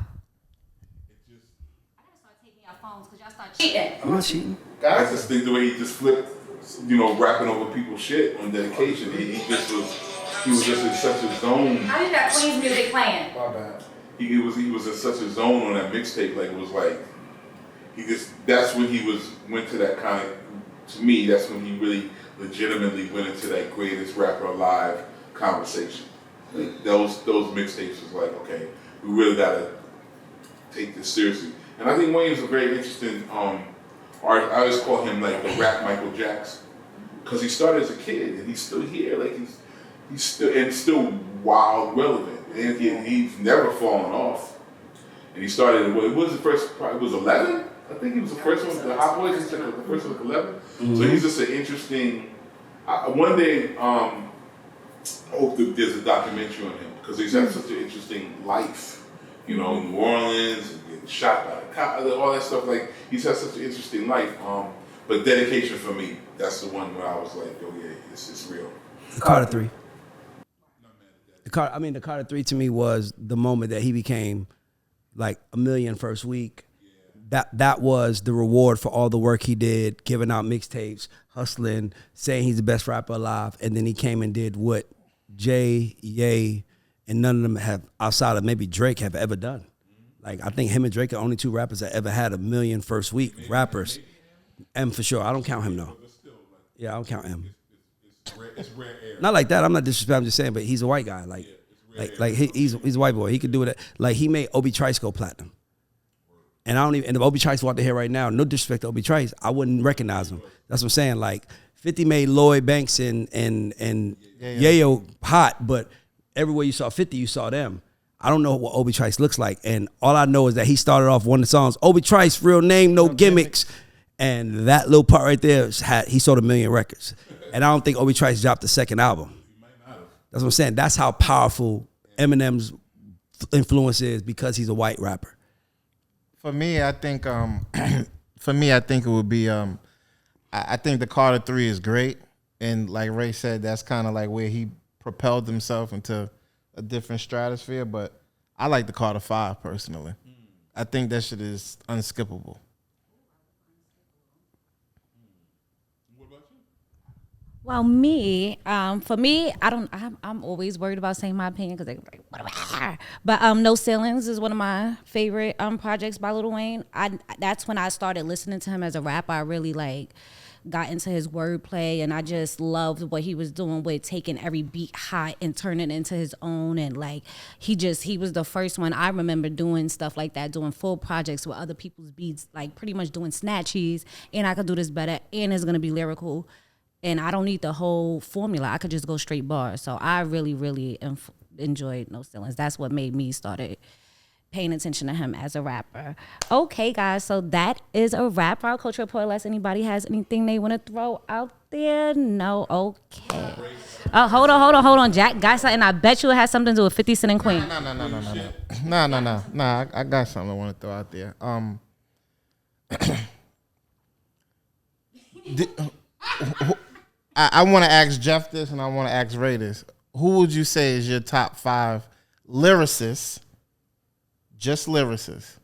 Speaker 1: gotta start taking your phones because y'all start cheating.
Speaker 2: I'm not cheating.
Speaker 3: I just think the way he just flipped, rapping over people's shit on dedication. He was just in such a zone.
Speaker 1: How you got Queen's music playing?
Speaker 4: My bad.
Speaker 3: He was in such a zone on that mixtape. Like it was like that's when he went to that kind of. To me, that's when he really legitimately went into that greatest rapper alive conversation. Like those mixtapes was like, okay, we really gotta take this seriously. And I think Wayne's a very interesting artist. I always call him like the rap Michael Jackson because he started as a kid and he's still here. Like he's still wild relevant. And he's never fallen off. And he started. What was the first? Probably was 11. I think he was the first one. The Hot Boys. He took the first one with 11. Mm-hmm. So he's just an interesting. One day, I hope that there's a documentary on him because he's had such an interesting life. New Orleans, and getting shot by the cop, all that stuff. Like he's had such an interesting life. But dedication for me, that's the one where I was like, oh yeah, it's real.
Speaker 2: The Carter 3. The Carter 3 to me was the moment that he became like a million first week. That was the reward for all the work he did, giving out mixtapes, hustling, saying he's the best rapper alive, and then he came and did what Jay, Ye, and none of them have, outside of maybe Drake, have ever done. Like I think him and Drake are the only two rappers that ever had a million first week rappers. M for sure. I don't count him though. Yeah, I don't count him.
Speaker 3: It's rare air.
Speaker 2: Not like that. I'm not disrespecting. I'm just saying, but he's a white guy. He's a white boy. He could do that. Like he made Obi Trice go platinum. And and if Obi Trice walked in here right now, no disrespect to Obi Trice, I wouldn't recognize him. That's what I'm saying. Like 50 made Lloyd Banks and Yayo hot, but everywhere you saw 50, you saw them. I don't know what Obi Trice looks like, and all I know is that he started off one of the songs, Obi Trice, real name, no gimmicks. And that little part right there, he sold 1 million records. And I don't think Obi Trice dropped the second album. That's what I'm saying. That's how powerful Eminem's influence is because he's a white rapper.
Speaker 4: For me, I think it would be I think the Carter 3 is great, and like Ray said, that's kind of like where he propelled himself into a different stratosphere. But I like the Carter 5 personally. I think that shit is unskippable.
Speaker 1: Well, for me, I'm always worried about saying my opinion because they're like, whatever. But No Ceilings is one of my favorite projects by Lil Wayne. That's when I started listening to him as a rapper. I really got into his wordplay, and I just loved what he was doing with taking every beat hot and turning it into his own. And he was the first one I remember doing stuff like that, doing full projects with other people's beats, like pretty much doing snatchies. And I could do this better, and it's gonna be lyrical. And I don't need the whole formula. I could just go straight bars. So I really, really enjoyed No Ceilings. That's what made me started paying attention to him as a rapper. Okay, guys. So that is a wrap for our Culture Report. Unless anybody has anything they want to throw out there. No? Okay. Oh, hold on. Jack got something. I bet you it has something to do with 50 Cent and Queen.
Speaker 4: No. I got something I want to throw out there. I want to ask Jeff this, and I want to ask Ray this. Who would you say is your top 5 lyricists, just lyricists,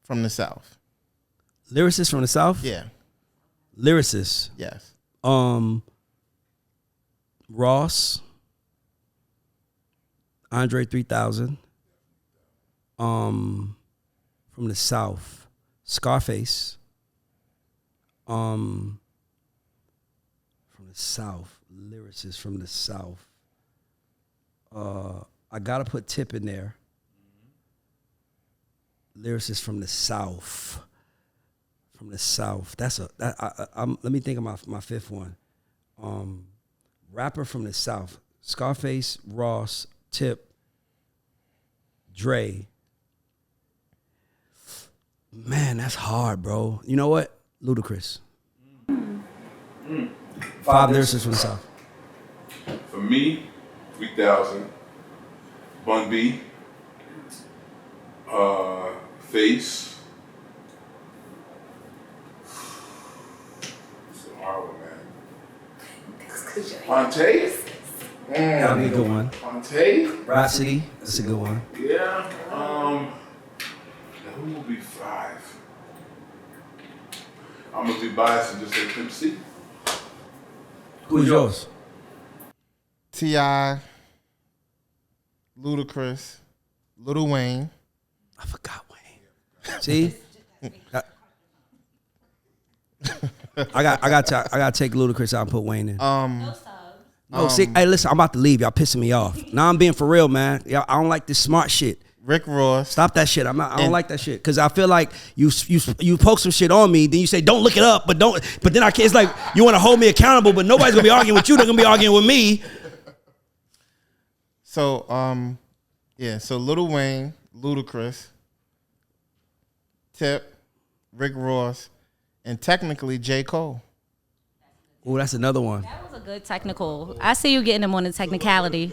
Speaker 4: from the South?
Speaker 2: Lyricists from the South?
Speaker 4: Yeah.
Speaker 2: Lyricists?
Speaker 4: Yes.
Speaker 2: Ross, Andre 3000, from the South, Scarface, from the South, lyricists from the South. I gotta put Tip in there. Lyricists from the South. From the South. Let me think of my fifth one. Rapper from the South. Scarface, Ross, Tip, Dre. Man, that's hard, bro. You know what? Ludacris. 5 lyricists from the South.
Speaker 3: For me, 3000, Bun B, Face. It's a hard one, man. Fonte?
Speaker 2: That'd be a good one.
Speaker 3: Fonte?
Speaker 2: Rhapsody, that's a good one.
Speaker 3: Yeah. Now who will be 5? I'm gonna be biased and just say Pimp C.
Speaker 2: Who's yours?
Speaker 4: T.I., Ludacris, Lil Wayne.
Speaker 2: I forgot Wayne. See? I gotta take Ludacris out and put Wayne in. See, hey, listen, I'm about to leave. Y'all pissing me off. Now I'm being for real, man. Y'all, I don't like this smart shit.
Speaker 4: Rick Ross.
Speaker 2: Stop that shit. I don't like that shit because I feel like you post some shit on me, then you say don't look it up, but then I can't. It's like you want to hold me accountable, but nobody's gonna be arguing with you. They're gonna be arguing with me.
Speaker 4: So so Lil Wayne, Ludacris, Tip, Rick Ross, and technically J. Cole.
Speaker 2: Oh, that's another one.
Speaker 1: That was a good technical. I see you getting them on the technicality.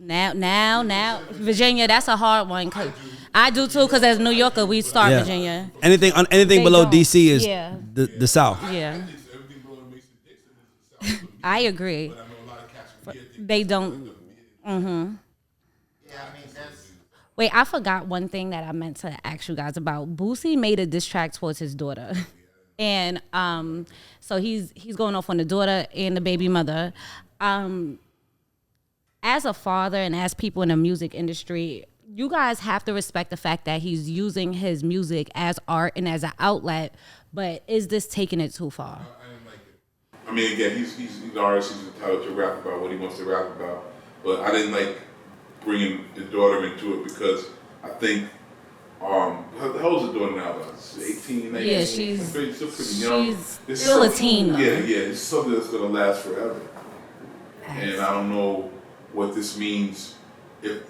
Speaker 1: Now, Virginia, that's a hard one. Cause I do too, because as a New Yorker, we start Virginia.
Speaker 2: Anything below DC is the South.
Speaker 1: Yeah. I agree. They don't. Wait, I forgot one thing that I meant to ask you guys about. Boosie made a diss track towards his daughter. And so he's going off on the daughter and the baby mother. As a father and as people in the music industry, you guys have to respect the fact that he's using his music as art and as an outlet, but is this taking it too far?
Speaker 3: I didn't like it. I mean, again, he's an artist. He's entitled to rap about what he wants to rap about. But I didn't like bringing the daughter into it because I think, how old is the daughter now? 18, 19?
Speaker 1: Yeah, she's
Speaker 3: still pretty young.
Speaker 1: She's still a teen.
Speaker 3: Yeah, it's something that's going to last forever. And I don't know what this means if,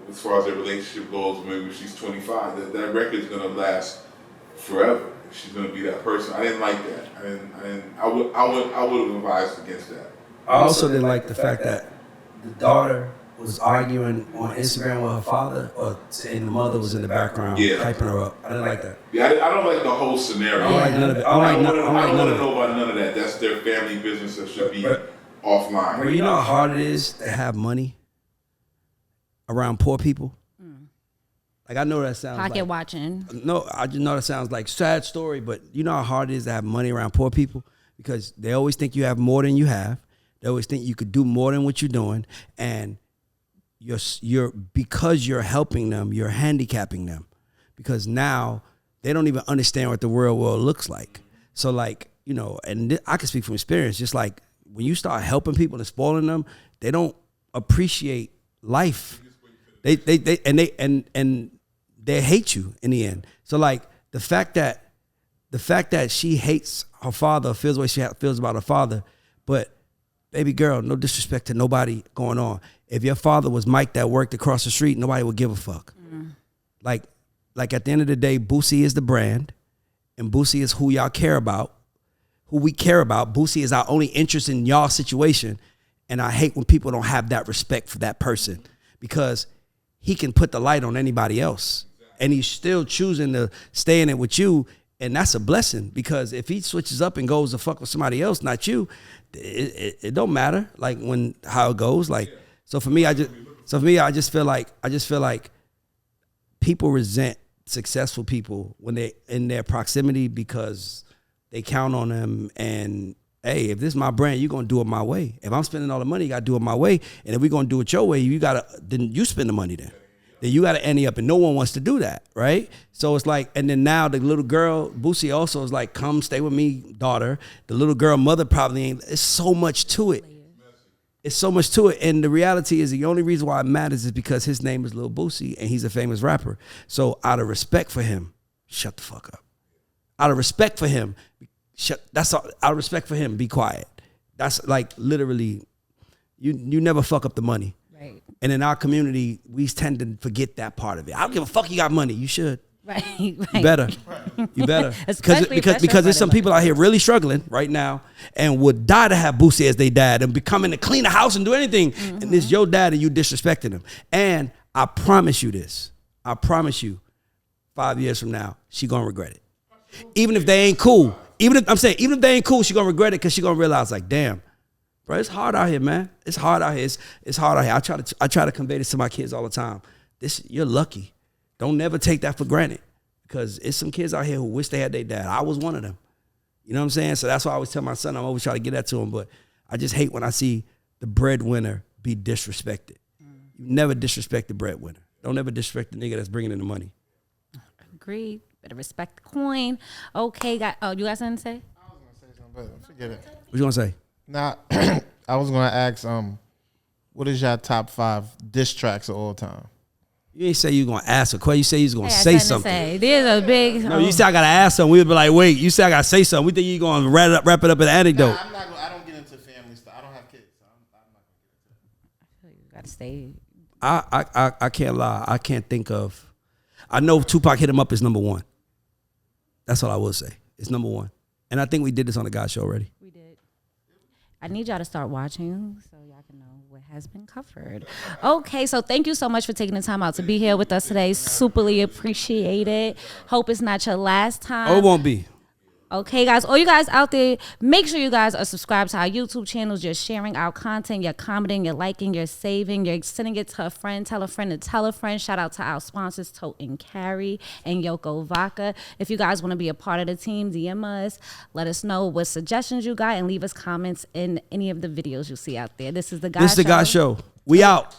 Speaker 3: as far as their relationship goes, maybe she's 25, that record's gonna last forever. She's gonna be that person. I didn't like that. I would have advised against that.
Speaker 2: I also didn't like the fact that the daughter was arguing on Instagram with her father, and the mother was in the background hyping her up. I didn't like that.
Speaker 3: Yeah, I don't like the whole scenario.
Speaker 2: I don't like none of it.
Speaker 3: I don't want to know about none of that. That's their family business that should be offline.
Speaker 2: Bro, you know how hard it is to have money around poor people? Like, I know that sounds
Speaker 1: Pocket watching.
Speaker 2: No, I just know that sounds like sad story, but you know how hard it is to have money around poor people? Because they always think you have more than you have. They always think you could do more than what you're doing. And because you're helping them, you're handicapping them. Because now they don't even understand what the real world looks like. So like, and I can speak from experience, just like, when you start helping people and spoiling them, they don't appreciate life. They hate you in the end. So like the fact that she hates her father, feels the way she feels about her father, but baby girl, no disrespect to nobody going on. If your father was Mike that worked across the street, nobody would give a fuck. Like at the end of the day, Boosie is the brand, and Boosie is who y'all care about. Who we care about. Boosie is our only interest in y'all situation. And I hate when people don't have that respect for that person because he can put the light on anybody else. And he's still choosing to stay in it with you. And that's a blessing because if he switches up and goes to fuck with somebody else, not you, it don't matter like how it goes. Like, so for me, I just feel like people resent successful people when they're in their proximity because they count on them, and hey, if this is my brand, you're gonna do it my way. If I'm spending all the money, you gotta do it my way. And if we're gonna do it your way, then you spend the money then. Then you gotta ante up, and no one wants to do that, right? So it's like, and then now the little girl, Boosie also is like, come stay with me, daughter. The little girl mother probably ain't, it's so much to it. It's so much to it. And the reality is the only reason why it matters is because his name is Lil Boosie and he's a famous rapper. So out of respect for him, shut the fuck up. Out of respect for him, that's all. Out of respect for him, be quiet. That's like literally, you never fuck up the money.
Speaker 1: Right.
Speaker 2: And in our community, we tend to forget that part of it. I don't give a fuck you got money. You should.
Speaker 1: Right.
Speaker 2: You better. You better.
Speaker 1: Especially if that's
Speaker 2: Because
Speaker 1: your
Speaker 2: there's some
Speaker 1: bread and
Speaker 2: people out here really struggling right now and would die to have Boosie as their dad and be coming to clean the house and do anything. And it's your dad and you disrespecting him. And I promise you this. I promise you, 5 years from now, she gonna regret it. Even if they ain't cool. Even if they ain't cool, she gonna regret it because she gonna realize like, damn, bro, it's hard out here, man. It's hard out here. It's hard out here. I try to convey this to my kids all the time. You're lucky. Don't never take that for granted because it's some kids out here who wish they had their dad. I was one of them. You know what I'm saying? So that's why I always tell my son, I'm always trying to get that to him. But I just hate when I see the breadwinner be disrespected. You never disrespect the breadwinner. Don't ever disrespect the nigga that's bringing in the money.
Speaker 1: Agreed. Better respect the coin. Okay, you got something to say?
Speaker 4: I was gonna say something, but forget it.
Speaker 2: What you gonna say?
Speaker 4: Now, I was gonna ask, what is your top 5 diss tracks of all time?
Speaker 2: You ain't say you gonna ask a question. You say you was gonna
Speaker 1: Hey, I
Speaker 2: say
Speaker 1: had
Speaker 2: something.
Speaker 1: There's a big.
Speaker 2: No, you say I gotta ask something. We'd be like, wait. You say I gotta say something. We think you gonna wrap it up in an anecdote.
Speaker 4: Nah, I'm not. I don't get into family stuff. I don't have kids. So I'm not gonna get into it.
Speaker 1: You gotta stay.
Speaker 2: I can't lie. I can't think of. I know Tupac Hit 'Em Up is number 1. That's all I will say. It's number 1. And I think we did this on the Guy Show already.
Speaker 1: We did. I need y'all to start watching so y'all can know what has been covered. Okay, so thank you so much for taking the time out to be here with us today. Superly appreciate it. Hope it's not your last time.
Speaker 2: Oh, it won't be.
Speaker 1: Okay, guys, all you guys out there, make sure you guys are subscribed to our YouTube channels. You're sharing our content, you're commenting, you're liking, you're saving, you're sending it to a friend, tell a friend to tell a friend. Shout out to our sponsors, Tote and Carry and Yoko Vodka. If you guys want to be a part of the team, DM us. Let us know what suggestions you got and leave us comments in any of the videos you see out there. This is the Guy Show.
Speaker 2: This is the Guy Show. We out.